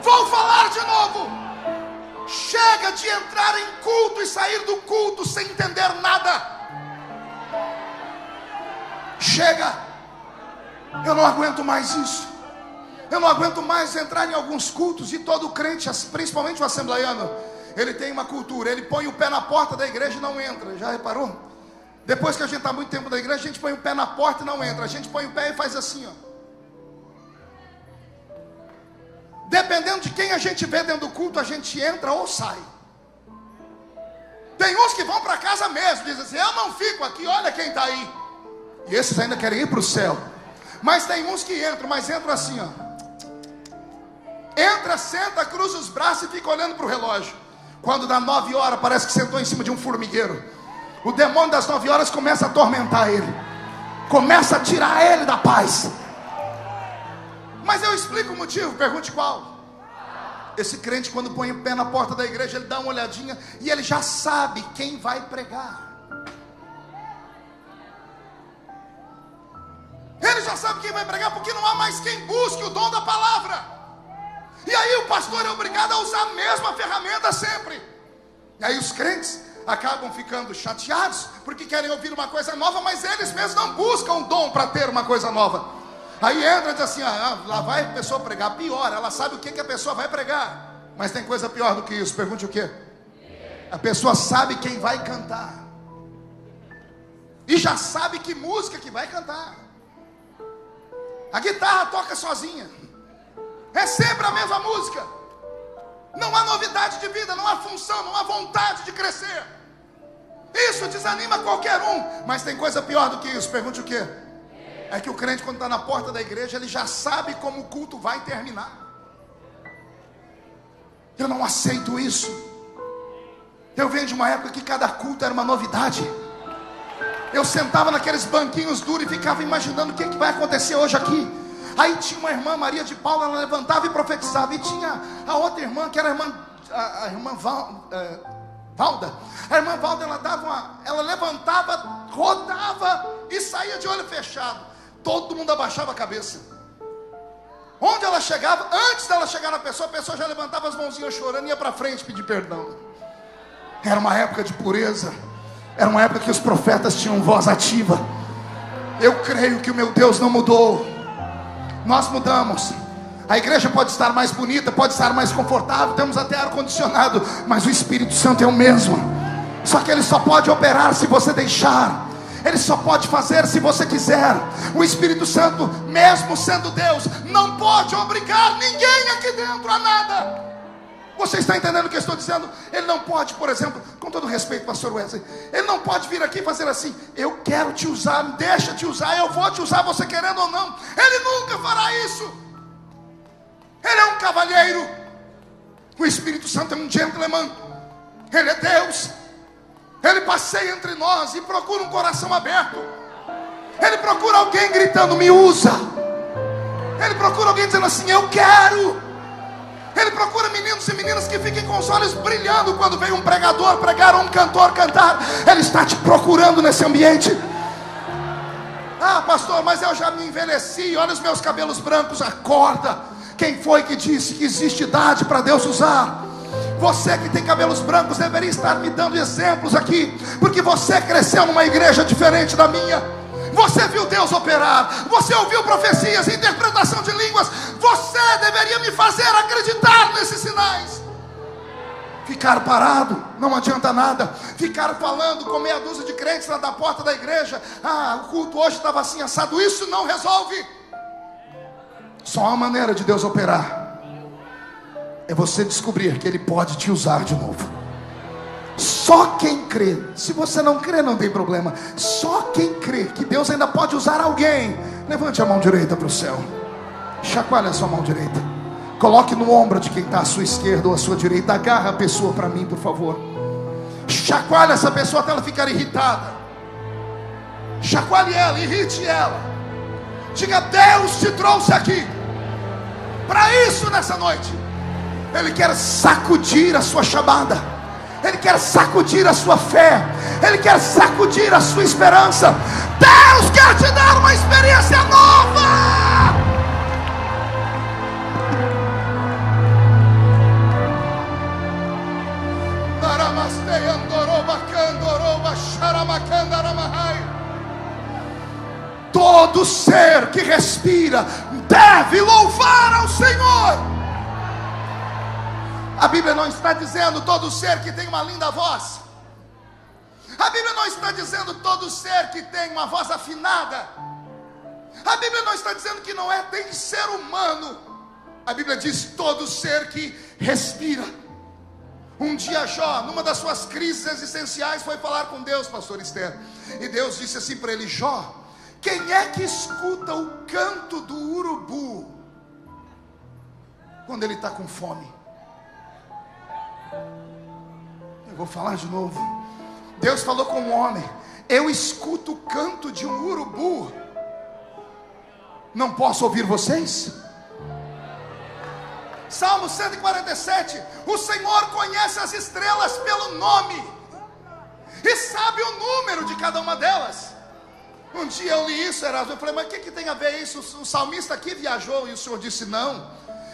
Vou falar de novo. Chega de entrar em culto e sair do culto sem entender nada. Chega. Eu não aguento mais isso. Eu não aguento mais entrar em alguns cultos e todo crente, principalmente o assembleiano, ele tem uma cultura, ele põe o pé na porta da igreja e não entra. Já reparou? Depois que a gente está muito tempo na igreja, a gente põe o pé na porta e não entra. A gente põe o pé e faz assim, ó. Dependendo de quem a gente vê dentro do culto, a gente entra ou sai. Tem uns que vão para casa mesmo, dizem assim: eu não fico aqui, olha quem está aí. E esses ainda querem ir para o céu. Mas tem uns que entram, mas entram assim, ó. Entra, senta, cruza os braços e fica olhando para o relógio. Quando dá 9 horas, parece que sentou em cima de um formigueiro. O demônio das 9 horas começa a atormentar ele, começa a tirar ele da paz. Mas eu explico o motivo, pergunte qual. Esse crente, quando põe o pé na porta da igreja, ele dá uma olhadinha e ele já sabe quem vai pregar. Ele já sabe quem vai pregar, porque não há mais quem busque o dom da palavra. E aí o pastor é obrigado a usar a mesma ferramenta sempre. E aí os crentes acabam ficando chateados, porque querem ouvir uma coisa nova, mas eles mesmos não buscam um dom para ter uma coisa nova. Aí entra e diz assim, lá vai a pessoa pregar. Pior, ela sabe o que a pessoa vai pregar. Mas tem coisa pior do que isso. Pergunte o quê? A pessoa sabe quem vai cantar, e já sabe que música que vai cantar. A guitarra toca sozinha, é sempre a mesma música. Não há novidade de vida, não há função, não há vontade de crescer. Isso desanima qualquer um. Mas tem coisa pior do que isso. Pergunte o quê? É que o crente, quando está na porta da igreja, ele já sabe como o culto vai terminar. Eu não aceito isso. Eu venho de uma época que cada culto era uma novidade. Eu sentava naqueles banquinhos duros e ficava imaginando o que vai acontecer hoje aqui. Aí tinha uma irmã, Maria de Paula, ela levantava e profetizava. E tinha a outra irmã, que era a irmã Valda. A irmã Valda, ela levantava, rodava e saía de olho fechado. Todo mundo abaixava a cabeça. Onde ela chegava, antes dela chegar na pessoa, a pessoa já levantava as mãozinhas chorando e ia para frente pedir perdão. Era uma época de pureza. Era uma época que os profetas tinham voz ativa. Eu creio que o meu Deus não mudou. Nós mudamos. A igreja pode estar mais bonita, pode estar mais confortável, temos até ar-condicionado, mas o Espírito Santo é o mesmo. Só que ele só pode operar se você deixar. Ele só pode fazer se você quiser. O Espírito Santo, mesmo sendo Deus, não pode obrigar ninguém aqui dentro a nada. Você está entendendo o que eu estou dizendo? Ele não pode, por exemplo, com todo respeito, pastor Wesley, ele não pode vir aqui e fazer assim: eu quero te usar, deixa te usar, eu vou te usar, você querendo ou não. Ele nunca fará isso. Ele é um cavalheiro. O Espírito Santo é um gentleman. Ele é Deus. Ele passeia entre nós e procura um coração aberto. Ele procura alguém gritando: me usa. Ele procura alguém dizendo assim: eu quero. Ele procura meninos e meninas que fiquem com os olhos brilhando quando vem um pregador pregar ou um cantor cantar. Ele está te procurando nesse ambiente. Ah, pastor, mas eu já me envelheci, olha os meus cabelos brancos. Acorda. Quem foi que disse que existe idade para Deus usar? Você que tem cabelos brancos deveria estar me dando exemplos aqui, porque você cresceu numa igreja diferente da minha. Você viu Deus operar, você ouviu profecias, interpretação de línguas. Você deveria me fazer acreditar nesses sinais. Ficar parado não adianta nada. Ficar falando com meia dúzia de crentes lá da porta da igreja: ah, o culto hoje estava assim assado. Isso não resolve. Só há uma maneira de Deus operar: é você descobrir que Ele pode te usar de novo. Só quem crê. Se você não crê, não tem problema. Só quem crê que Deus ainda pode usar alguém, levante a mão direita para o céu. Chacoalhe a sua mão direita. Coloque no ombro de quem está à sua esquerda ou à sua direita. Agarra a pessoa para mim, por favor. Chacoalhe essa pessoa até ela ficar irritada. Chacoalhe ela, irrite ela. Diga: Deus te trouxe aqui para isso nessa noite. Ele quer sacudir a sua chamada. Ele quer sacudir a sua fé. Ele quer sacudir a sua esperança. Deus quer te dar uma experiência nova. Todo ser que respira deve louvar ao Senhor. A Bíblia não está dizendo todo ser que tem uma linda voz. A Bíblia não está dizendo todo ser que tem uma voz afinada. A Bíblia não está dizendo que não tem ser humano. A Bíblia diz todo ser que respira. Um dia Jó, numa das suas crises existenciais, foi falar com Deus, pastor Esther. E Deus disse assim para ele: Jó, quem é que escuta o canto do urubu quando ele está com fome? Eu vou falar de novo. Deus falou com um homem: eu escuto o canto de um urubu. Não posso ouvir vocês? Salmo 147. O Senhor conhece as estrelas pelo nome e sabe o número de cada uma delas. Um dia eu li isso, Erasmo. Eu falei: mas o que tem a ver isso? O salmista aqui viajou. E o Senhor disse: não.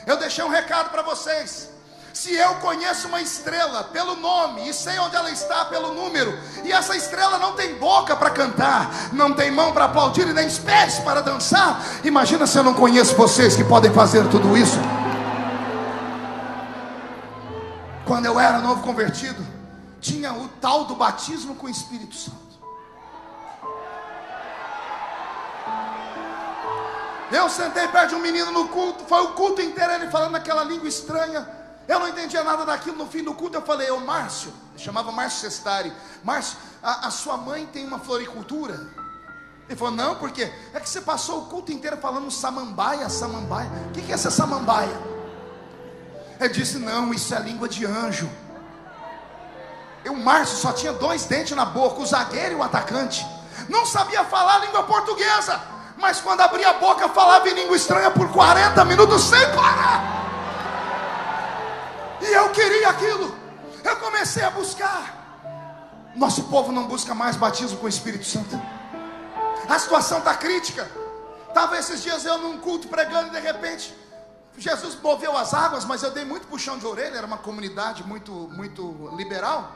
Eu deixei um recado para vocês. Se eu conheço uma estrela pelo nome e sei onde ela está pelo número, e essa estrela não tem boca para cantar, não tem mão para aplaudir e nem pés para dançar, imagina se eu não conheço vocês que podem fazer tudo isso. Quando eu era novo convertido, tinha o tal do batismo com o Espírito Santo. Eu sentei perto de um menino no culto, foi o culto inteiro ele falando aquela língua estranha. Eu não entendia nada daquilo. No fim do culto eu falei: ô Márcio, chamava Márcio Sestari, Márcio, a sua mãe tem uma floricultura? Ele falou: não, por quê? É que você passou o culto inteiro falando samambaia, samambaia. O que é essa samambaia? Ele disse: não, isso é língua de anjo. E o Márcio só tinha 2 dentes na boca, o zagueiro e o atacante. Não sabia falar a língua portuguesa, mas quando abria a boca falava em língua estranha por 40 minutos sem parar. E eu queria aquilo. Eu comecei a buscar. Nosso povo não busca mais batismo com o Espírito Santo. A situação está crítica. Estava esses dias eu num culto pregando e de repente Jesus moveu as águas, mas eu dei muito puxão de orelha. Era uma comunidade muito liberal.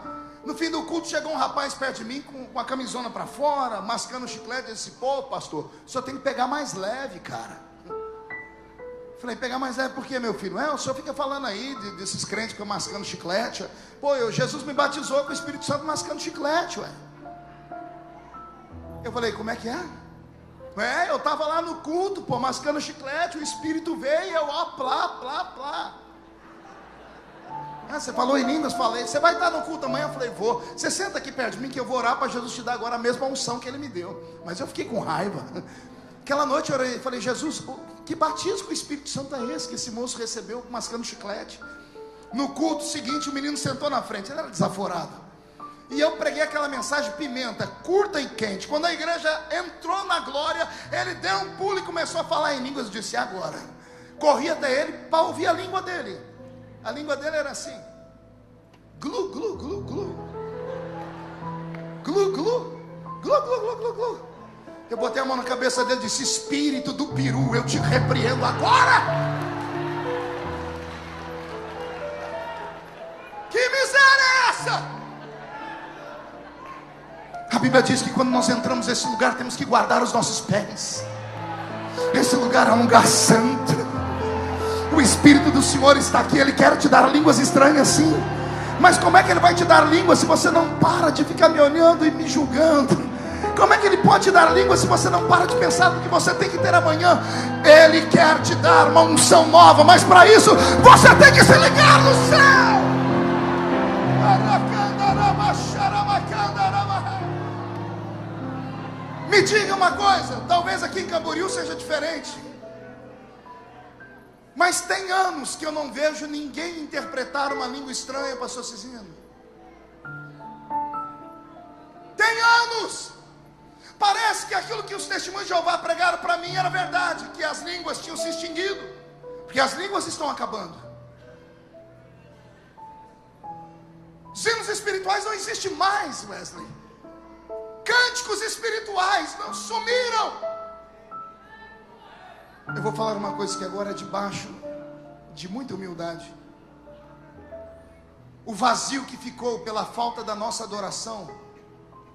No fim do culto chegou um rapaz perto de mim com a camisona para fora, mascando chiclete. Eu disse: pô, pastor, o senhor tem que pegar mais leve, cara. Falei: pegar mais leve por quê, meu filho? O senhor fica falando aí desses crentes que estão mascando chiclete. Pô, Jesus me batizou com o Espírito Santo mascando chiclete, ué. Eu falei: como é que é? Eu estava lá no culto, pô, mascando chiclete, o Espírito veio e eu, ó, plá, plá, plá. Você falou em línguas? Falei. Você vai estar no culto amanhã? Eu falei: vou. Você senta aqui perto de mim que eu vou orar para Jesus te dar agora a mesma unção que Ele me deu. Mas eu fiquei com raiva. Aquela noite eu orei, falei: Jesus, que batismo com o Espírito Santo é esse que esse moço recebeu mascando chiclete? No culto seguinte o menino sentou na frente, ele era desaforado, e eu preguei aquela mensagem pimenta, curta e quente. Quando a igreja entrou na glória, ele deu um pulo e começou a falar em línguas. Eu disse: agora. Corri até ele para ouvir a língua dele. A língua dele era assim: glu, glu, glu, glu, glu, glu, glu, glu, glu, glu, glu. Eu botei a mão na cabeça dele e disse: espírito do peru, eu te repreendo agora. Que miséria é essa? A Bíblia diz que quando nós entramos nesse lugar temos que guardar os nossos pés. Esse lugar é um lugar santo. O Espírito do Senhor está aqui. Ele quer te dar línguas estranhas, sim. Mas como é que Ele vai te dar língua se você não para de ficar me olhando e me julgando? Como é que Ele pode te dar língua se você não para de pensar no que você tem que ter amanhã? Ele quer te dar uma unção nova, mas para isso você tem que se ligar no céu. Me diga uma coisa, talvez aqui em Camboriú seja diferente, mas tem anos que eu não vejo ninguém interpretar uma língua estranha, pastor Cizino. Tem anos. Parece que aquilo que os testemunhos de Jeová pregaram para mim era verdade, que as línguas tinham se extinguido, porque as línguas estão acabando. Os hinos espirituais não existem mais, Wesley. Cânticos espirituais não sumiram. Eu vou falar uma coisa que agora é debaixo de muita humildade. O vazio que ficou pela falta da nossa adoração,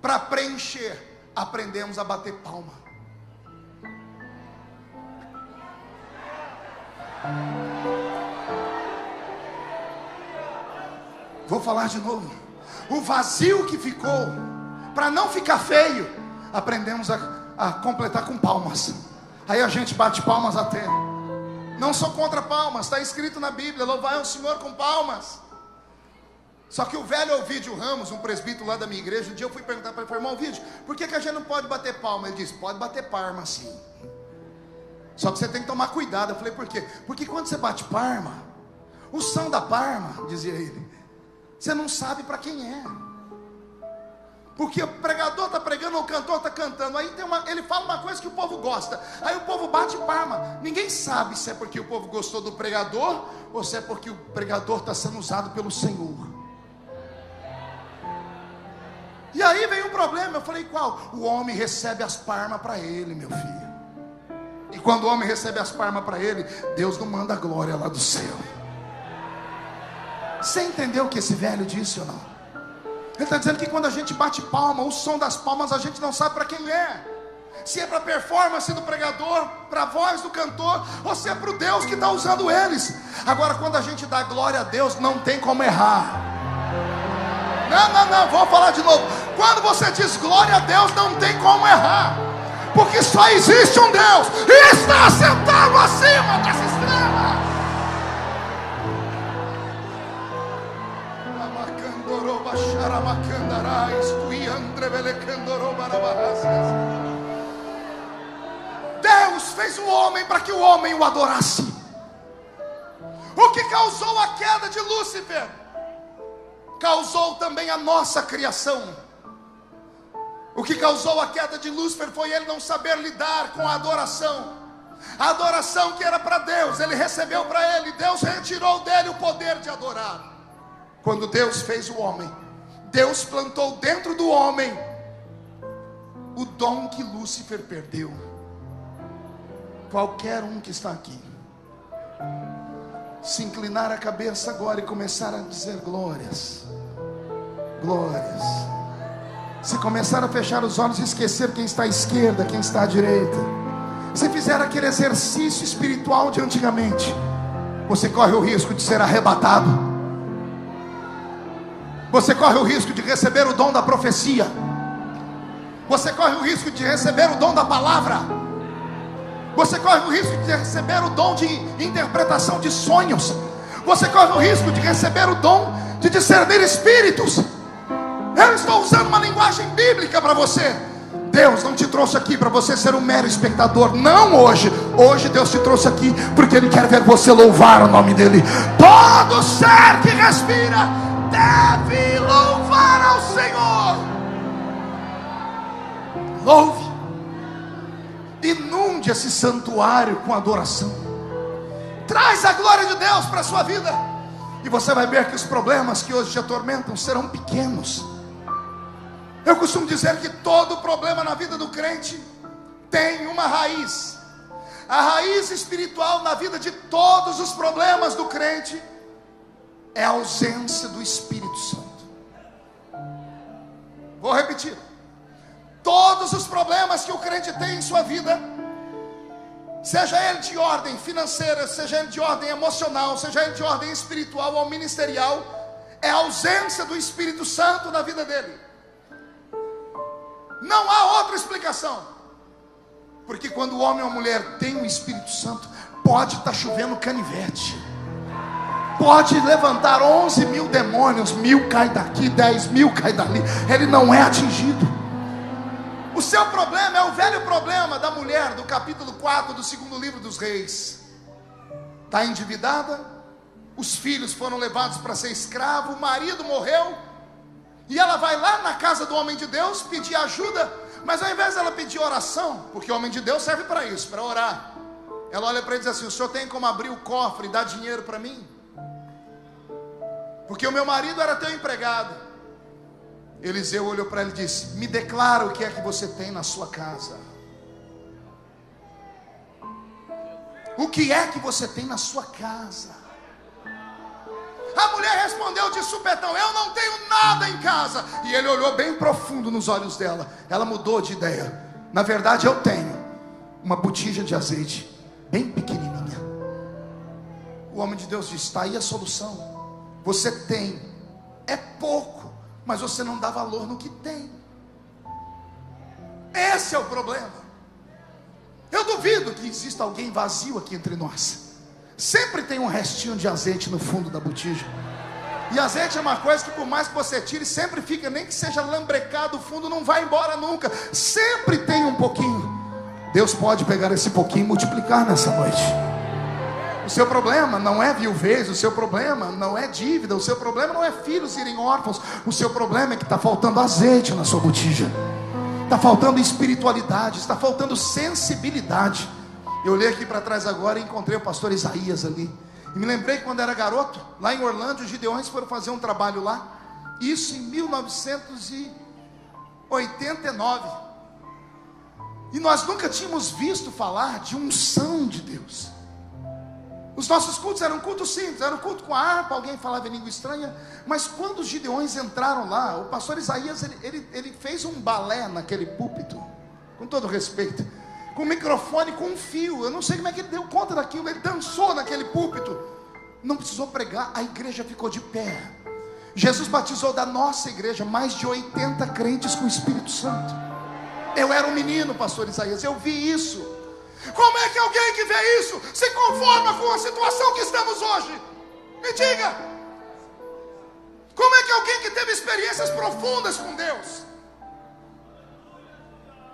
para preencher, aprendemos a bater palma. Vou falar de novo. O vazio que ficou, para não ficar feio, aprendemos a completar com palmas. Aí a gente bate palmas até. Não sou contra palmas, está escrito na Bíblia: louvai ao Senhor com palmas. Só que o velho Ovídio Ramos, um presbítero lá da minha igreja, um dia eu fui perguntar para ele: irmão Ovídio, por que a gente não pode bater palma? Ele disse: pode bater palma sim, só que você tem que tomar cuidado. Eu falei: por quê? Porque quando você bate palma, o som da palma, dizia ele, você não sabe para quem é. Porque o pregador está pregando, ou o cantor está cantando. Aí ele fala uma coisa que o povo gosta. Aí o povo bate palma. Ninguém sabe se é porque o povo gostou do pregador, ou se é porque o pregador está sendo usado pelo Senhor. E aí vem um problema. Eu falei: qual? O homem recebe as palmas para ele, meu filho. E Quando o homem recebe as palmas para ele, Deus não manda a glória lá do céu. Você entendeu o que esse velho disse ou não? Ele está dizendo que quando a gente bate palma, o som das palmas a gente não sabe para quem é. Se é para a performance do pregador, para a voz do cantor, ou se é para o Deus que está usando eles. Agora, quando a gente dá glória a Deus, não tem como errar. Não, vou falar de novo. Quando você diz glória a Deus, não tem como errar, porque só existe um Deus, e está sentado acima das estrelas. Deus fez o homem para que o homem o adorasse. O que causou a queda de Lúcifer causou também a nossa criação. O que causou a queda de Lúcifer foi ele não saber lidar com a adoração. A adoração que era para Deus, ele recebeu para ele. Deus retirou dele o poder de adorar. Quando Deus fez o homem, Deus plantou dentro do homem o dom que Lúcifer perdeu. Qualquer um que está aqui, se inclinar a cabeça agora e começar a dizer glórias, glórias. Se começar a fechar os olhos e esquecer quem está à esquerda, quem está à direita, se fizer aquele exercício espiritual de antigamente, você corre o risco de ser arrebatado. Você corre o risco de receber o dom da profecia. Você corre o risco de receber o dom da palavra. Você corre o risco de receber o dom de interpretação de sonhos. Você corre o risco de receber o dom de discernir espíritos. Eu estou usando uma linguagem bíblica para você. Deus não te trouxe aqui para você ser um mero espectador. Não hoje. Hoje Deus te trouxe aqui porque Ele quer ver você louvar o nome dEle. Todo ser que respira deve louvar ao Senhor. Louve. Inunde esse santuário com adoração. Traz a glória de Deus para a sua vida, e você vai ver que os problemas que hoje te atormentam serão pequenos. Eu costumo dizer que todo problema na vida do crente tem uma raiz. A raiz espiritual na vida de todos os problemas do crente é a ausência do Espírito Santo. Vou repetir. Todos os problemas que o crente tem em sua vida, seja ele de ordem financeira, seja ele de ordem emocional, seja ele de ordem espiritual ou ministerial, é a ausência do Espírito Santo na vida dele. Não há outra explicação. Porque quando o homem ou a mulher tem o Espírito Santo, pode estar chovendo canivete, pode levantar 11.000 demônios, 1.000 cai daqui, 10.000 cai dali, ele não é atingido. O seu problema é o velho problema da mulher do capítulo 4 do segundo livro dos Reis. Está endividada, os filhos foram levados para ser escravo, o marido morreu, e ela vai lá na casa do homem de Deus pedir ajuda, mas ao invés dela pedir oração, porque o homem de Deus serve para isso, para orar, ela olha para ele e diz assim: o senhor tem como abrir o cofre e dar dinheiro para mim? Porque o meu marido era teu empregado. Eliseu olhou para ele e disse: me declara o que é que você tem na sua casa. O que é que você tem na sua casa? A mulher respondeu de supetão: eu não tenho nada em casa. E ele olhou bem profundo nos olhos dela. Ela mudou de ideia. Na verdade, eu tenho uma botija de azeite bem pequenininha. O homem de Deus disse: está aí a solução. Você tem, é pouco, mas você não dá valor no que tem. Esse é o problema. Eu duvido que exista alguém vazio aqui entre nós. Sempre tem um restinho de azeite no fundo da botija. E azeite é uma coisa que por mais que você tire, sempre fica, nem que seja lambrecado, o fundo não vai embora nunca. Sempre tem um pouquinho. Deus pode pegar esse pouquinho e multiplicar nessa noite. O seu problema não é viuvez, o seu problema não é dívida, o seu problema não é filhos irem órfãos. O seu problema é que está faltando azeite na sua botija. Está faltando espiritualidade, está faltando sensibilidade. Eu olhei aqui para trás agora e encontrei o pastor Isaías ali. E me lembrei que quando era garoto, lá em Orlando, os Gideões foram fazer um trabalho lá. Isso em 1989. E nós nunca tínhamos visto falar de unção de Deus. Os nossos cultos eram cultos simples, era um culto com a harpa, alguém falava em língua estranha. Mas quando os gideões entraram lá, o pastor Isaías, ele fez um balé naquele púlpito, com todo respeito, com um microfone, com um fio. Eu não sei como é que ele deu conta daquilo. Ele dançou naquele púlpito, não precisou pregar, a igreja ficou de pé. Jesus batizou da nossa igreja mais de 80 crentes com o Espírito Santo. Eu era um menino, pastor Isaías, eu vi isso. Como é que alguém que vê isso se conforma com a situação que estamos hoje? Me diga. Como é que alguém que teve experiências profundas com Deus?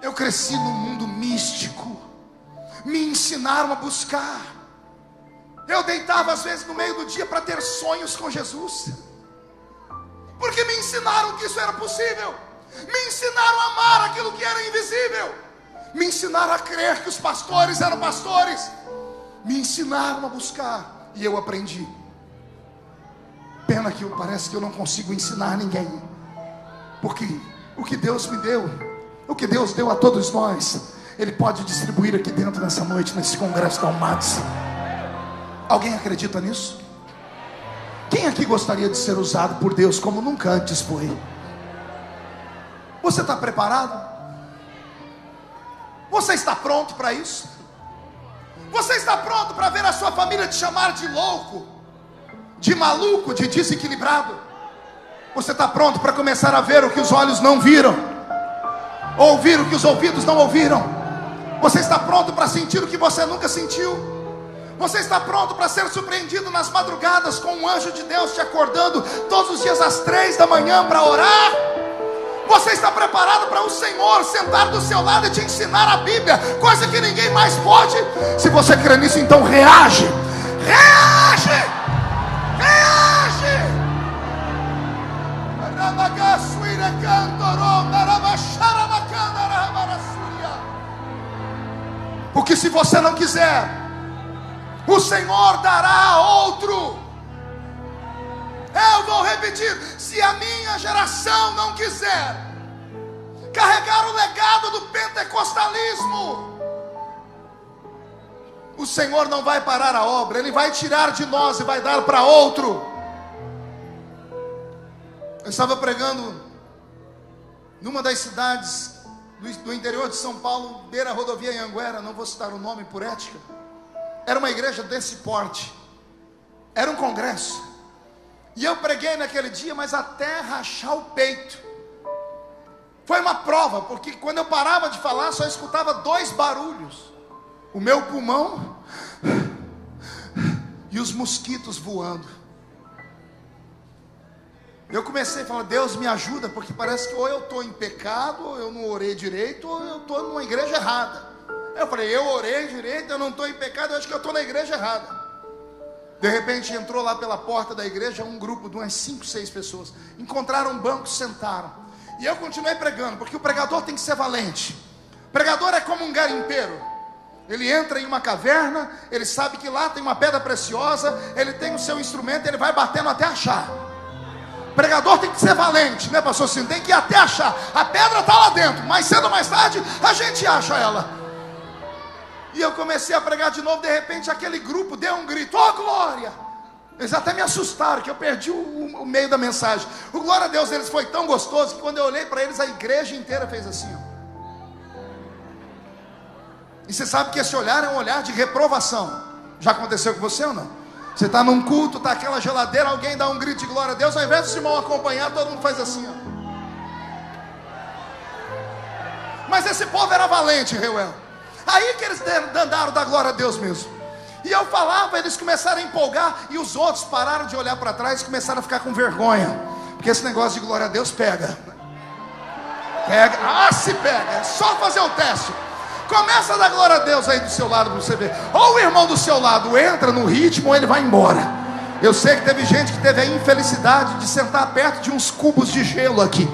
Eu cresci num mundo místico, me ensinaram a buscar. Eu deitava às vezes no meio do dia para ter sonhos com Jesus, porque me ensinaram que isso era possível. Me ensinaram a amar aquilo que era invisível. Me ensinaram a crer que os pastores eram pastores. Me ensinaram a buscar, e eu aprendi. Pena que parece que eu não consigo ensinar ninguém, porque o que Deus me deu, o que Deus deu a todos nós, Ele pode distribuir aqui dentro nessa noite, nesse congresso da Almates. Alguém acredita nisso? Quem aqui gostaria de ser usado por Deus como nunca antes foi? Você está preparado? Você está pronto para isso? Você está pronto para ver a sua família te chamar de louco, de maluco, de desequilibrado? Você está pronto para começar a ver o que os olhos não viram, ouvir o que os ouvidos não ouviram? Você está pronto para sentir o que você nunca sentiu? Você está pronto para ser surpreendido nas madrugadas com um anjo de Deus te acordando todos os dias às 3 da manhã para orar? Você está preparado para o Senhor sentar do seu lado e te ensinar a Bíblia, coisa que ninguém mais pode? Se você crê nisso, então reage. Reage! Reage! Porque se você não quiser, o Senhor dará a outro. Eu vou repetir: se a minha geração não quiser carregar o legado do pentecostalismo, o Senhor não vai parar a obra. Ele vai tirar de nós e vai dar para outro. Eu estava pregando numa das cidades do interior de São Paulo, beira a rodovia Anhanguera, não vou citar o nome por ética. Era uma igreja desse porte, era um congresso. E eu preguei naquele dia, mas até rachar o peito. Foi uma prova, porque quando eu parava de falar, só escutava 2 barulhos: o meu pulmão e os mosquitos voando. Eu comecei a falar: Deus me ajuda, porque parece que ou eu estou em pecado, ou eu não orei direito, ou eu estou numa igreja errada. Eu falei: eu orei direito, eu não estou em pecado, eu acho que eu estou na igreja errada. De repente entrou lá pela porta da igreja um grupo de umas 5, 6 pessoas. Encontraram um banco, sentaram. E eu continuei pregando, porque o pregador tem que ser valente. O pregador é como um garimpeiro. Ele entra em uma caverna, ele sabe que lá tem uma pedra preciosa, ele tem o seu instrumento, ele vai batendo até achar. O pregador tem que ser valente, né, pastor Ciro? Tem que ir até achar. A pedra está lá dentro, mais cedo ou mais tarde a gente acha ela. E eu comecei a pregar de novo. De repente aquele grupo deu um grito: ó, glória! Eles até me assustaram, que eu perdi o meio da mensagem. O glória a Deus deles foi tão gostoso que quando eu olhei para eles, a igreja inteira fez assim, ó. E você sabe que esse olhar é um olhar de reprovação. Já aconteceu com você ou não? Você está num culto, está aquela geladeira, alguém dá um grito de glória a Deus, ao invés do irmão acompanhar, todo mundo faz assim, ó. Mas esse povo era valente, Reuel. Aí que eles andaram da glória a Deus mesmo. E eu falava, eles começaram a empolgar, e os outros pararam de olhar para trás e começaram a ficar com vergonha, porque esse negócio de glória a Deus pega. Se pega, é só fazer o teste. Começa a dar glória a Deus aí do seu lado para você ver. Ou o irmão do seu lado entra no ritmo, ou ele vai embora. Eu sei que teve gente que teve a infelicidade de sentar perto de uns cubos de gelo aqui.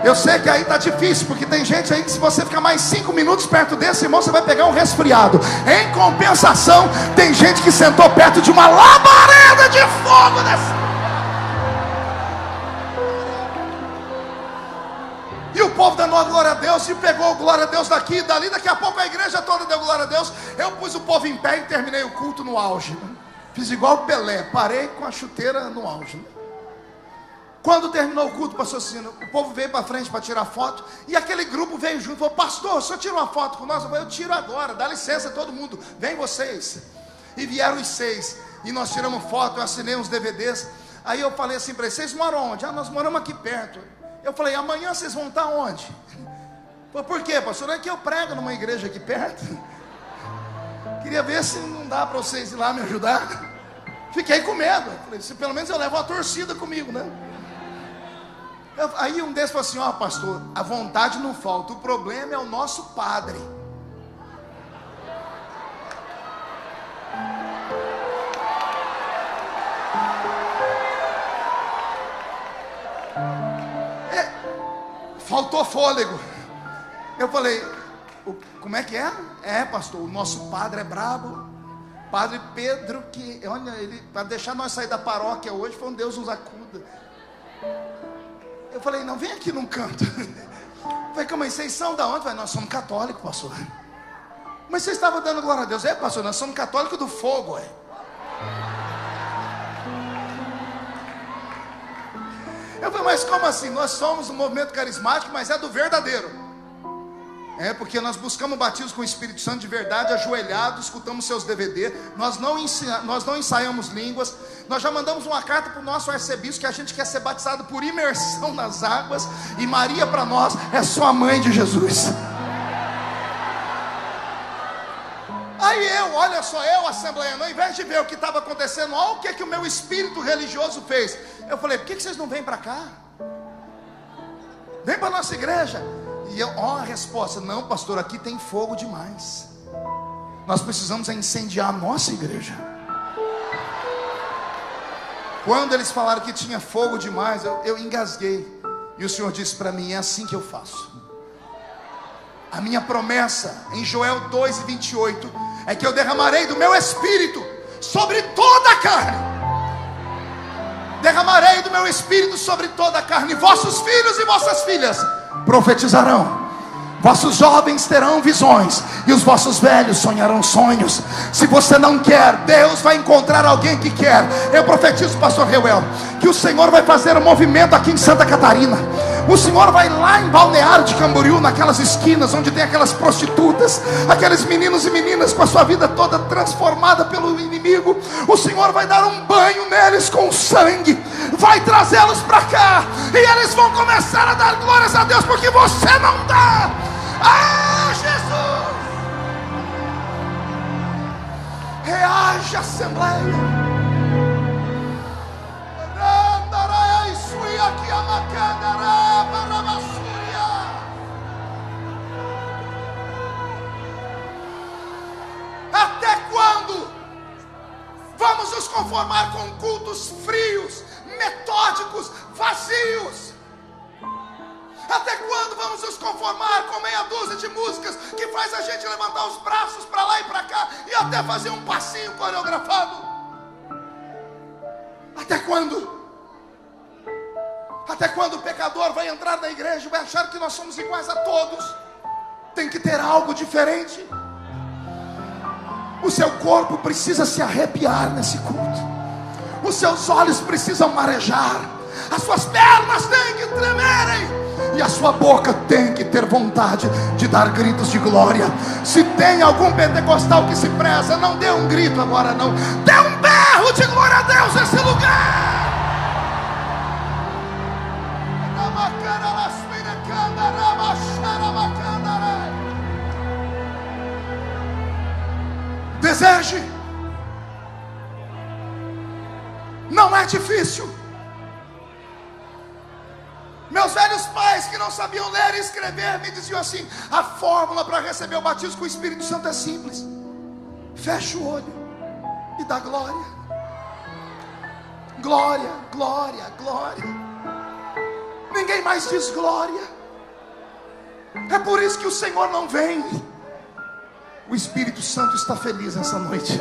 Eu sei que aí está difícil, porque tem gente aí que se você ficar mais 5 minutos perto desse irmão, você vai pegar um resfriado. Em compensação, tem gente que sentou perto de uma labareda de fogo dessa. E o povo dando uma glória a Deus, e pegou glória a Deus daqui e dali. Daqui a pouco a igreja toda deu glória a Deus. Eu pus o povo em pé e terminei o culto no auge, né? Fiz igual o Pelé, parei com a chuteira no auge, né? Quando terminou o culto, pastor Cino, o povo veio para frente para tirar foto, e aquele grupo veio junto, falou: pastor, o senhor tira uma foto com nós? Eu falei: eu tiro agora, dá licença todo mundo, vem vocês. E vieram os 6, e nós tiramos foto, eu assinei uns DVDs. Aí eu falei assim para eles: vocês moram onde? Ah, nós moramos aqui perto. Eu falei: amanhã vocês vão estar onde? Falei: por quê, pastor? É que eu prego numa igreja aqui perto. Queria ver se não dá para vocês ir lá me ajudar. Fiquei com medo. Falei: se pelo menos eu levo uma torcida comigo, né? Aí um deles falou assim: ó, pastor, a vontade não falta, o problema é o nosso padre. Faltou fôlego. Eu falei: como é que é? É, pastor, o nosso padre é brabo. Padre Pedro, que, olha, ele, para deixar nós sair da paróquia hoje, foi um Deus nos acuda. Eu falei: não, vem aqui num canto. Eu falei: calma aí, vocês são da onde? Eu falei: nós somos católicos, pastor. Mas vocês estavam dando glória a Deus? É, pastor, nós somos católicos do fogo, é. Eu falei: mas como assim? Nós somos um movimento carismático, mas é do verdadeiro. É, porque nós buscamos batismo com o Espírito Santo de verdade, ajoelhados, escutamos seus DVD, nós não ensaiamos línguas, nós já mandamos uma carta para o nosso arcebispo, que a gente quer ser batizado por imersão nas águas, e Maria para nós é só a mãe de Jesus. Aí olha só, assembleia, ao invés de ver o que estava acontecendo, olha o que o meu espírito religioso fez. Eu falei: por que vocês não vêm para cá? Vem para a nossa igreja. E a resposta: não, pastor, aqui tem fogo demais. Nós precisamos incendiar a nossa igreja. Quando eles falaram que tinha fogo demais, eu engasguei. E o Senhor disse para mim: é assim que eu faço. A minha promessa em Joel 2:28 é que eu derramarei do meu espírito sobre toda a carne. Derramarei do meu espírito sobre toda a carne. Vossos filhos e vossas filhas profetizarão, vossos jovens terão visões, e os vossos velhos sonharão sonhos. Se você não quer, Deus vai encontrar alguém que quer. Eu profetizo, pastor Reuel, que o Senhor vai fazer um movimento aqui em Santa Catarina. O Senhor vai lá em Balneário de Camboriú, naquelas esquinas onde tem aquelas prostitutas, aqueles meninos e meninas com a sua vida toda transformada pelo inimigo. O Senhor vai dar um banho neles com sangue, vai trazê-los para cá, e eles vão começar a dar glórias a Deus, porque você não dá. Ah, Jesus! Reage, assembleia. Até quando vamos nos conformar com cultos frios, metódicos, vazios? Até quando vamos nos conformar com meia dúzia de músicas que faz a gente levantar os braços para lá e para cá e até fazer um passinho coreografado? Até quando? Até quando o pecador vai entrar na igreja e vai achar que nós somos iguais a todos? Tem que ter algo diferente. O seu corpo precisa se arrepiar nesse culto. Os seus olhos precisam marejar. As suas pernas têm que tremerem. E a sua boca tem que ter vontade de dar gritos de glória. Se tem algum pentecostal que se preza, não dê um grito agora não. Dê um berro de glória a Deus nesse lugar. Deseje. Não é difícil. Meus velhos pais que não sabiam ler e escrever me diziam assim: a fórmula para receber o batismo com o Espírito Santo é simples. Fecha o olho e dá glória. Glória, glória, glória. Ninguém mais diz glória. É por isso que o Senhor não vem. O Espírito Santo está feliz essa noite.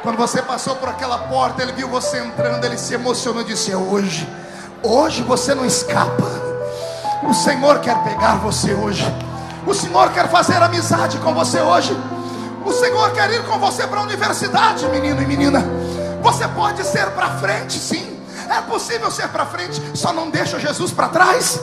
Quando você passou por aquela porta, Ele viu você entrando, Ele se emocionou e disse: é hoje. Hoje você não escapa. O Senhor quer pegar você hoje. O Senhor quer fazer amizade com você hoje. O Senhor quer ir com você para a universidade, menino e menina. Você pode ser para frente, sim. É possível ser para frente, só não deixa Jesus para trás.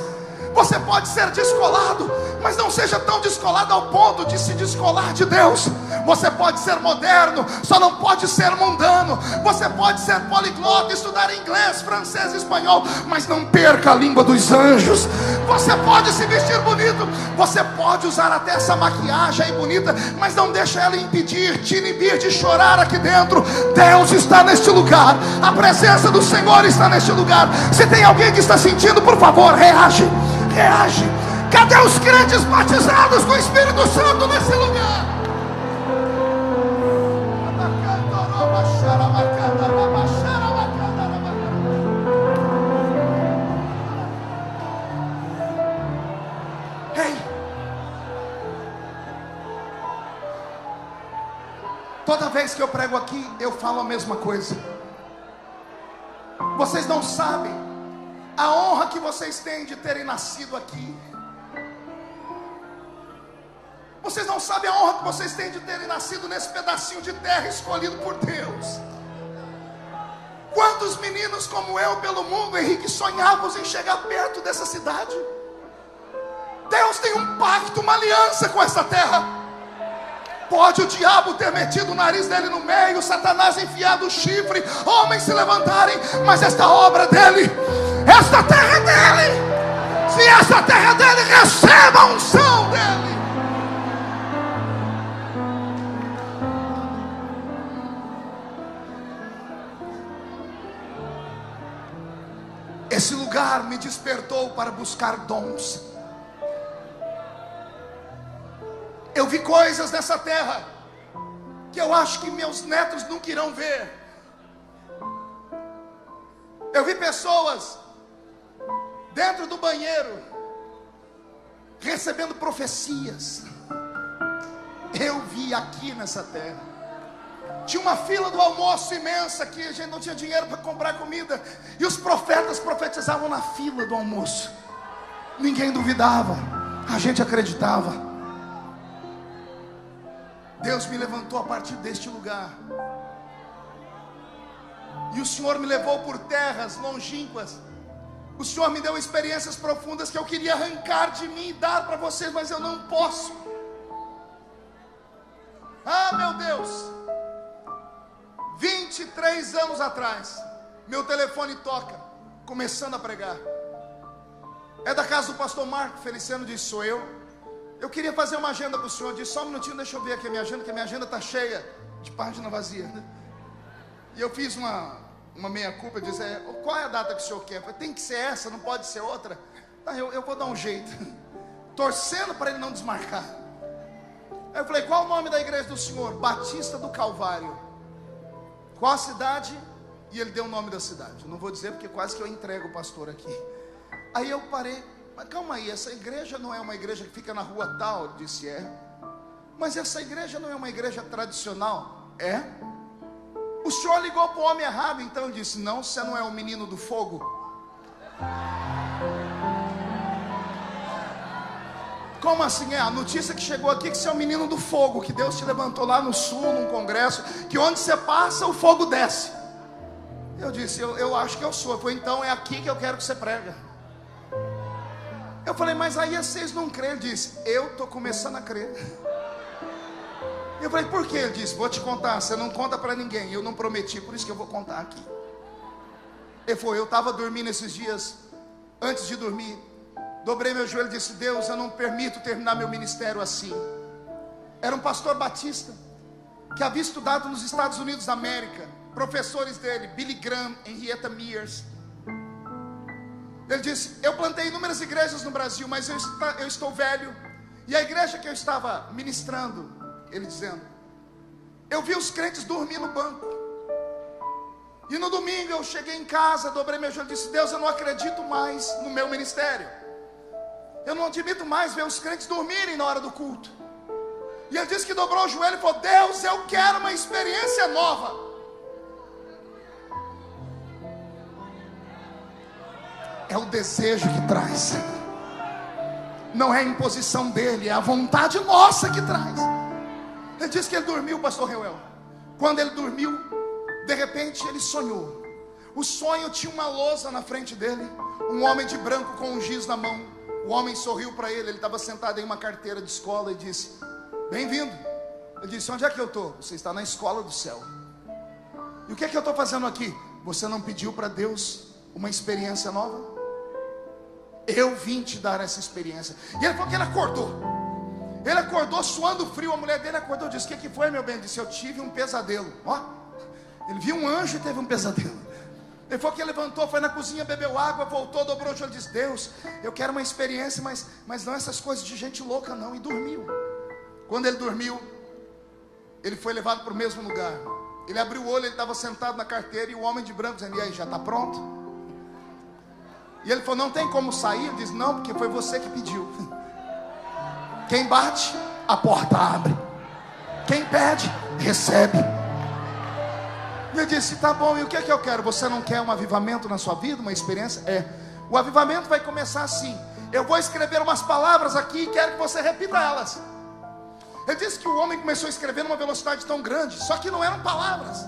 Você pode ser descolado, mas não seja tão descolado ao ponto de se descolar de Deus. Você pode ser moderno, só não pode ser mundano. Você pode ser poliglota, estudar inglês, francês, espanhol, mas não perca a língua dos anjos. Você pode se vestir bonito, você pode usar até essa maquiagem aí bonita, mas não deixa ela impedir, te inibir de chorar aqui dentro. Deus está neste lugar, a presença do Senhor está neste lugar. Se tem alguém que está sentindo, por favor, reage. Reage. Cadê os crentes batizados com o Espírito Santo nesse lugar? Ei, toda vez que eu prego aqui, eu falo a mesma coisa. Vocês não sabem a honra que vocês têm de terem nascido aqui. Vocês não sabem a honra que vocês têm de terem nascido nesse pedacinho de terra escolhido por Deus. Quantos meninos como eu pelo mundo, Henrique, sonhávamos em chegar perto dessa cidade? Deus tem um pacto, uma aliança com essa terra. Pode o diabo ter metido o nariz dele no meio, Satanás enfiado o chifre, homens se levantarem, mas esta obra dele, esta terra é dele. Se esta terra é dele, receba a unção dele. Esse lugar me despertou para buscar dons. Eu vi coisas nessa terra que eu acho que meus netos nunca irão ver. Eu vi pessoas dentro do banheiro recebendo profecias. Eu vi aqui nessa terra. Tinha uma fila do almoço imensa que a gente não tinha dinheiro para comprar comida, e os profetas profetizavam na fila do almoço. Ninguém duvidava, a gente acreditava. Deus me levantou a partir deste lugar, e o Senhor me levou por terras longínquas. O Senhor me deu experiências profundas que eu queria arrancar de mim e dar para vocês, mas eu não posso. Ah, meu Deus, 23 anos atrás, meu telefone toca, começando a pregar. É da casa do pastor Marco Feliciano, disse: sou eu. Eu queria fazer uma agenda para o senhor. Disse: só um minutinho, deixa eu ver aqui a minha agenda, que a minha agenda está cheia de página vazia. E eu fiz uma meia-culpa, disse: qual é a data que o senhor quer? Eu falei: tem que ser essa, não pode ser outra. Ah, eu vou dar um jeito, torcendo para ele não desmarcar. Aí eu falei: qual o nome da igreja do senhor? Batista do Calvário. Qual a cidade? E ele deu o nome da cidade. Eu não vou dizer porque quase que eu entrego o pastor aqui. Aí eu parei: mas calma aí, essa igreja não é uma igreja que fica na rua tal? Ele disse: é. Mas essa igreja não é uma igreja tradicional? É. O senhor ligou para o homem errado, então. Ele disse: não, você não é o menino do fogo? Como assim? É a notícia que chegou aqui, que você é o menino do fogo, que Deus te levantou lá no sul, num congresso, que onde você passa, o fogo desce. Eu disse: eu acho que eu sou. Ele falou: então é aqui que eu quero que você prega. Eu falei: mas aí vocês não creem. Ele disse: eu estou começando a crer. Eu falei: por quê? Ele disse: vou te contar, você não conta para ninguém, eu não prometi, por isso que eu vou contar aqui. Ele falou: eu estava dormindo esses dias, antes de dormir, dobrei meu joelho e disse: Deus, eu não permito terminar meu ministério assim. Era um pastor batista, que havia estudado nos Estados Unidos da América. Professores dele, Billy Graham, Henrietta Mears. Ele disse: eu plantei inúmeras igrejas no Brasil, mas eu estou velho. E a igreja que eu estava ministrando, ele dizendo, eu vi os crentes dormir no banco. E no domingo eu cheguei em casa, dobrei meu joelho e disse: Deus, eu não acredito mais no meu ministério. Eu não admito mais ver os crentes dormirem na hora do culto. E ele disse que dobrou o joelho e falou: Deus, eu quero uma experiência nova. É o desejo que traz. não é a imposição dele, é a vontade nossa que traz. Ele disse que ele dormiu, pastor Reuel. Quando ele dormiu, de repente ele sonhou. O sonho tinha uma lousa na frente dele, um homem de branco com um giz na mão. O homem sorriu para ele, ele estava sentado em uma carteira de escola e disse: bem-vindo. Ele disse: onde é que eu estou? Você está na escola do céu. E o que é que eu estou fazendo aqui? Você não pediu para Deus uma experiência nova? Eu vim te dar essa experiência. E ele falou que ele acordou. Ele acordou suando frio. A mulher dele acordou e disse: o que foi, meu bem? Ele disse: eu tive um pesadelo. Ó, ele viu um anjo e teve um pesadelo. Ele falou que ele levantou, foi na cozinha, bebeu água, voltou, dobrou o joelho e disse: Deus, eu quero uma experiência, mas não essas coisas de gente louca não. E dormiu. Quando ele dormiu, ele foi levado para o mesmo lugar. Ele abriu o olho, ele estava sentado na carteira, e o homem de branco dizendo: e aí, já está pronto? E ele falou: não tem como sair? Ele disse: não, porque foi você que pediu. Quem bate, a porta abre. Quem pede, recebe. E ele disse: tá bom, e o que é que eu quero? Você não quer um avivamento na sua vida, uma experiência? O avivamento vai começar assim: eu vou escrever umas palavras aqui e quero que você repita elas. Ele disse que o homem começou a escrever numa velocidade tão grande, só que não eram palavras,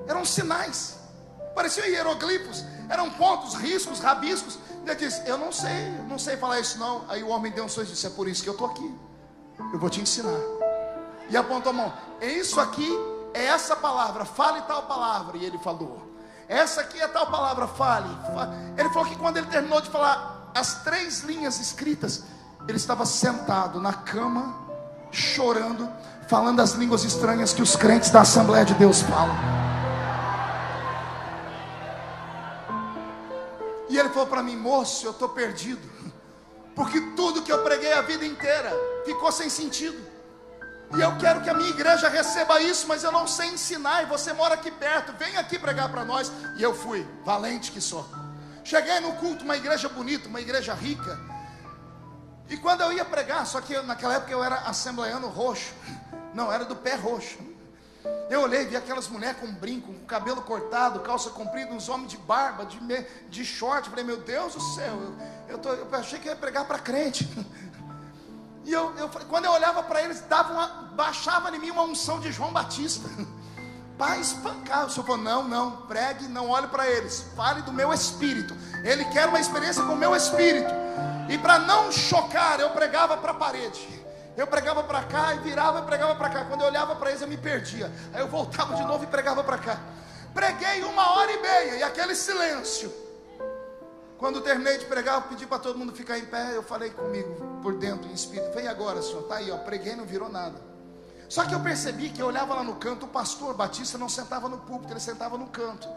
eram sinais, pareciam hieroglifos, eram pontos, riscos, rabiscos. Ele disse: eu não sei falar isso não. Aí o homem deu um sorriso e disse: é por isso que eu estou aqui, eu vou te ensinar. E apontou a mão: é isso aqui, é essa palavra, fale tal palavra. E ele falou: essa aqui é tal palavra, fale. Ele falou que quando ele terminou de falar as 3 linhas escritas, ele estava sentado na cama, chorando, falando as línguas estranhas que os crentes da Assembleia de Deus falam. E ele falou para mim: moço, eu estou perdido, porque tudo que eu preguei a vida inteira ficou sem sentido, e eu quero que a minha igreja receba isso, mas eu não sei ensinar, e você mora aqui perto, vem aqui pregar para nós. E eu fui, valente que sou. Cheguei no culto, uma igreja bonita, uma igreja rica. E quando eu ia pregar, só que naquela época eu era assembleiano roxo, não, era do pé roxo. Eu olhei, vi aquelas mulheres com brinco, com cabelo cortado, calça comprida, uns homens de barba, de short. Falei: meu Deus do céu, eu achei que ia pregar para crente. E quando eu olhava para eles, baixava em mim uma unção de João Batista, para espancar. O senhor falou: não, pregue, não olhe para eles, fale do meu espírito. Ele quer uma experiência com o meu espírito. E para não chocar, eu pregava para a parede. Eu pregava para cá e virava e pregava para cá. Quando eu olhava para eles, eu me perdia. Aí eu voltava de novo e pregava para cá. Preguei 1h30 e aquele silêncio. Quando terminei de pregar, eu pedi para todo mundo ficar em pé. Eu falei comigo por dentro, em espírito: falei: agora, senhor, tá aí, ó, preguei, não virou nada. Só que eu percebi que eu olhava lá no canto, o pastor Batista não sentava no púlpito, ele sentava no canto.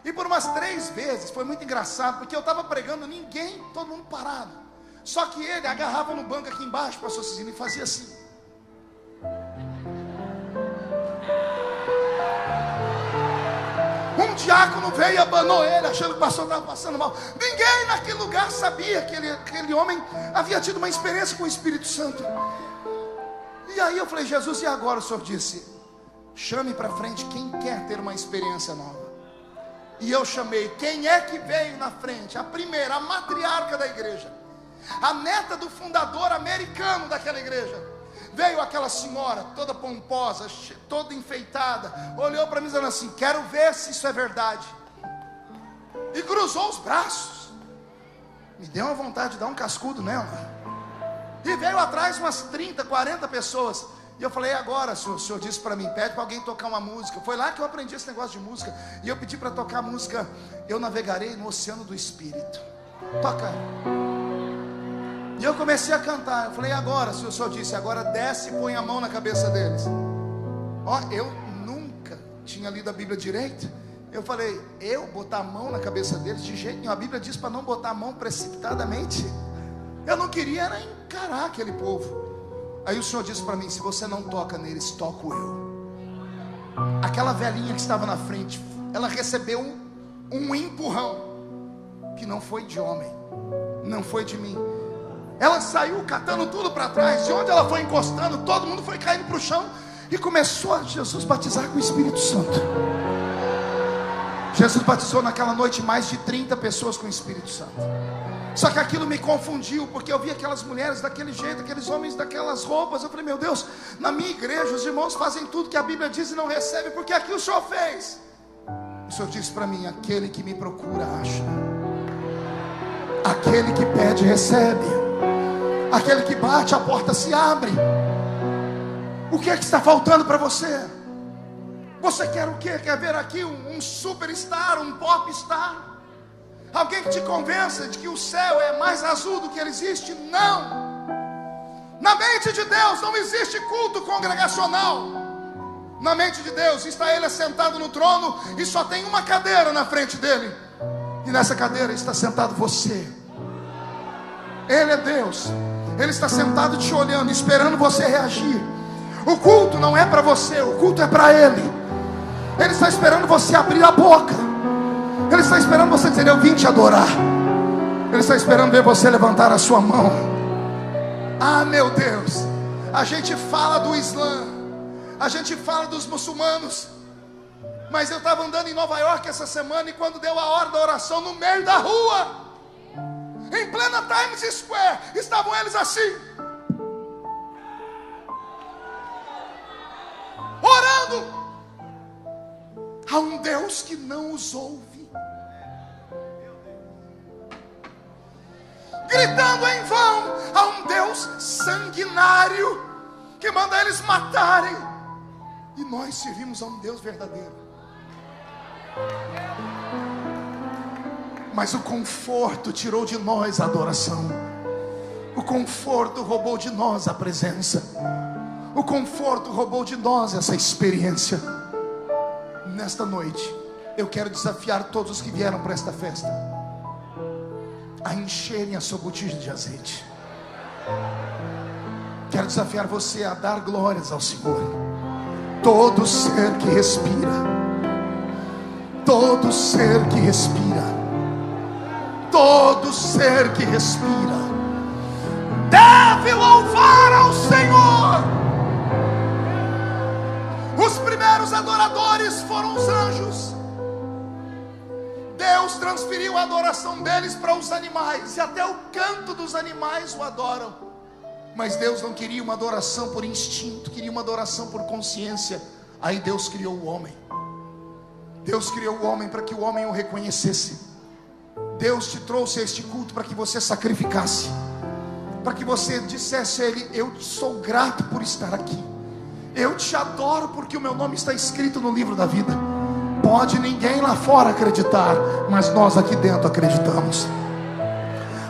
E por umas 3 vezes, foi muito engraçado, porque eu estava pregando, ninguém, todo mundo parado. Só que ele agarrava no banco aqui embaixo, pastor Cisino, e fazia assim. Um diácono veio e abanou ele, achando que o pastor estava passando mal. Ninguém naquele lugar sabia que aquele homem havia tido uma experiência com o Espírito Santo. E aí eu falei: Jesus, e agora? O senhor disse: chame para frente quem quer ter uma experiência nova. E eu chamei. Quem é que veio na frente? A primeira, a matriarca da igreja, a neta do fundador americano daquela igreja. Veio aquela senhora, toda pomposa, toda enfeitada, olhou para mim dizendo assim: quero ver se isso é verdade. E cruzou os braços. Me deu uma vontade de dar um cascudo nela. E veio atrás umas 30, 40 pessoas. E eu falei: agora, o senhor disse para mim, pede para alguém tocar uma música. Foi lá que eu aprendi esse negócio de música. E eu pedi para tocar a música Eu Navegarei no Oceano do Espírito. Toca. E eu comecei a cantar. Eu falei: agora, o senhor disse, agora desce e põe a mão na cabeça deles. Ó, eu nunca tinha lido a Bíblia direito. Eu falei: eu botar a mão na cabeça deles? De jeito nenhum. A Bíblia diz para não botar a mão precipitadamente. Eu não queria era encarar aquele povo. Aí o senhor disse para mim: se você não toca neles, toco eu. Aquela velhinha que estava na frente, ela recebeu um empurrão, que não foi de homem, não foi de mim. Ela saiu catando tudo para trás. De onde ela foi encostando, todo mundo foi caindo para o chão. E começou a Jesus batizar com o Espírito Santo. Jesus batizou naquela noite mais de 30 pessoas com o Espírito Santo. Só que aquilo me confundiu, porque eu vi aquelas mulheres daquele jeito, aqueles homens daquelas roupas. Eu falei, meu Deus, na minha igreja os irmãos fazem tudo que a Bíblia diz e não recebem, porque aqui o Senhor fez. O Senhor disse para mim: aquele que me procura acha, aquele que pede recebe, aquele que bate a porta se abre. O que é que está faltando para você? Você quer o quê? Quer ver aqui um superstar, um popstar? Alguém que te convença de que o céu é mais azul do que ele existe? Não. Na mente de Deus não existe culto congregacional. Na mente de Deus está Ele sentado no trono e só tem uma cadeira na frente dele. E nessa cadeira está sentado você. Ele é Deus. Ele está sentado te olhando, esperando você reagir. O culto não é para você, o culto é para Ele. Ele está esperando você abrir a boca. Ele está esperando você dizer: eu vim te adorar. Ele está esperando ver você levantar a sua mão. Ah, meu Deus, a gente fala do Islã, a gente fala dos muçulmanos, mas eu estava andando em Nova York essa semana, e quando deu a hora da oração, no meio da rua, em plena Times Square, estavam eles assim, orando a um Deus que não os ouve, gritando em vão a um Deus sanguinário que manda eles matarem. E nós servimos a um Deus verdadeiro. Mas o conforto tirou de nós a adoração. O conforto roubou de nós a presença. O conforto roubou de nós essa experiência. Nesta noite eu quero desafiar todos os que vieram para esta festa a encherem a sua botija de azeite. Quero desafiar você a dar glórias ao Senhor. Todo ser que respira, todo ser que respira, todo ser que respira deve louvar ao Senhor. Os primeiros adoradores foram os anjos. Deus transferiu a adoração deles para os animais, e até o canto dos animais o adoram. Mas Deus não queria uma adoração por instinto, queria uma adoração por consciência. Aí Deus criou o homem. Deus criou o homem para que o homem o reconhecesse. Deus te trouxe a este culto para que você sacrificasse, para que você dissesse a Ele: eu sou grato por estar aqui, eu te adoro porque o meu nome está escrito no livro da vida. Pode ninguém lá fora acreditar, mas nós aqui dentro acreditamos.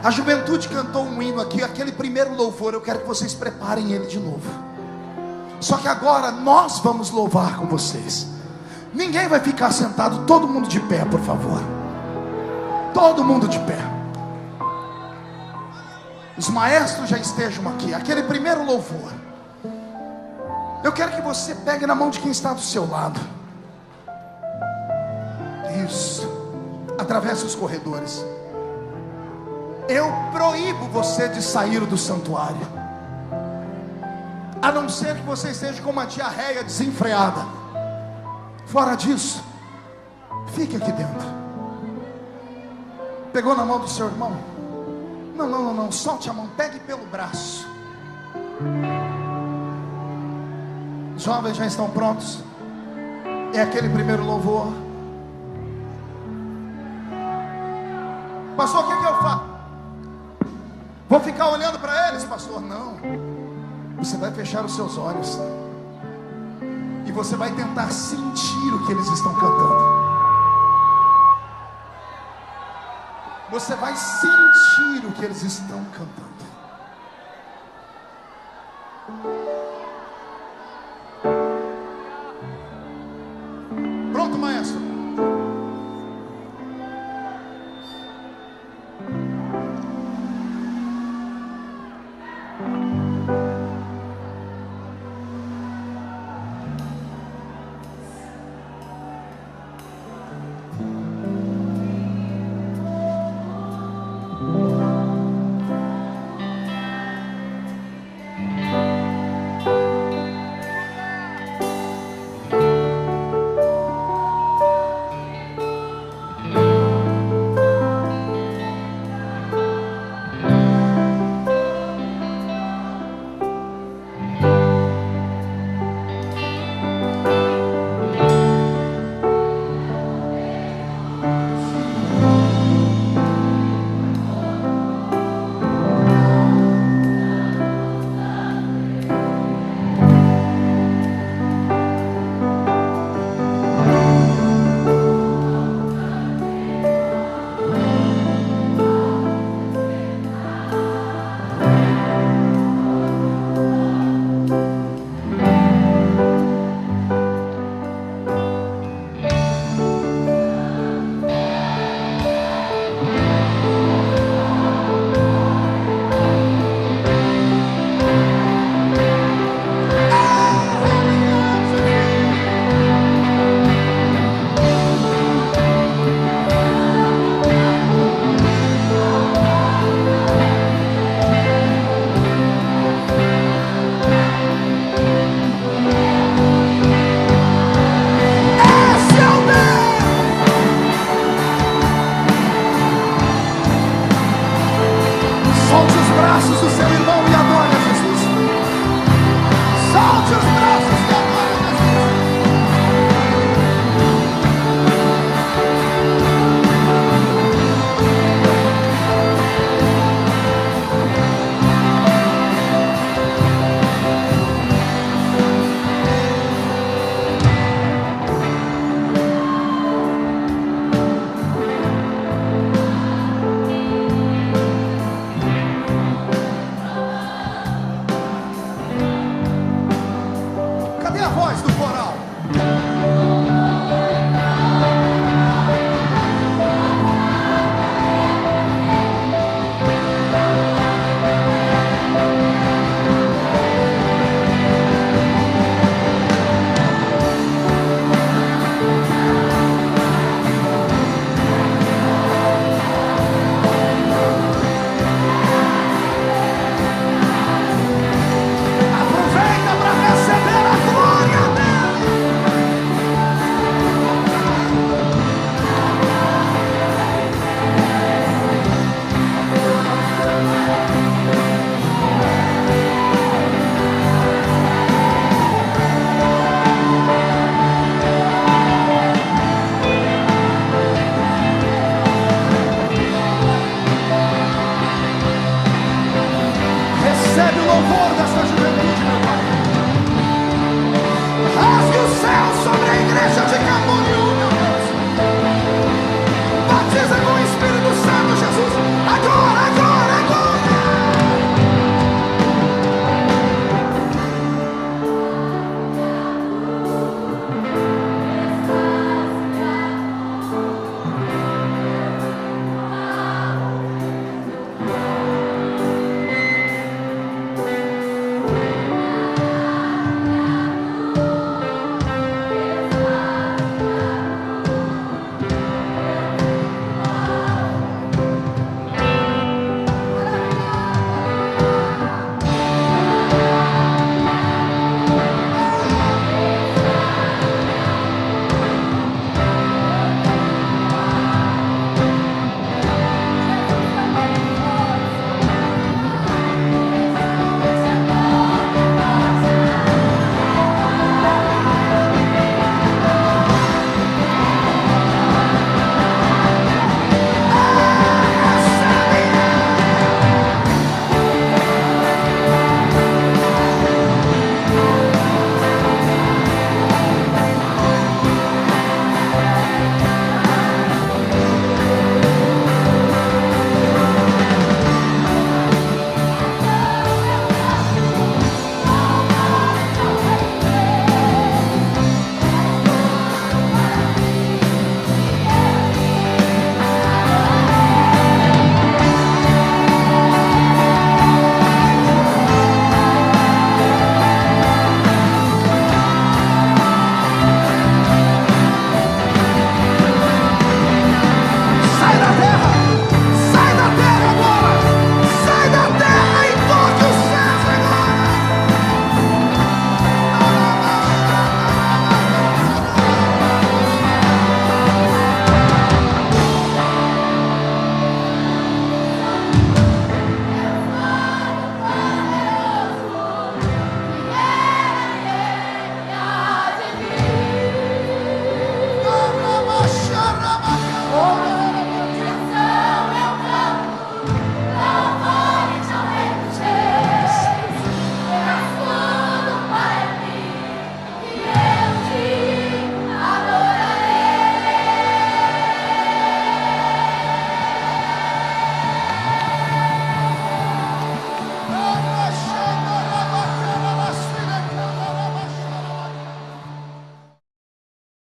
A juventude cantou um hino aqui, aquele primeiro louvor. Eu quero que vocês preparem ele de novo. Só que agora nós vamos louvar com vocês. Ninguém vai ficar sentado, todo mundo de pé, por favor. Todo mundo de pé. Os maestros já estejam aqui. Aquele primeiro louvor, eu quero que você pegue na mão de quem está do seu lado. Isso. Atravesse os corredores. Eu proíbo você de sair do santuário, a não ser que você esteja com uma diarreia desenfreada. Fora disso, fique aqui dentro. Pegou na mão do seu irmão? Não, solte a mão, pegue pelo braço. Os jovens já estão prontos? É aquele primeiro louvor. Pastor, o que é que eu faço? Vou ficar olhando para eles, pastor? Não. Você vai fechar os seus olhos e você vai tentar sentir o que eles estão cantando. Você vai sentir o que eles estão cantando. Pronto, maestro?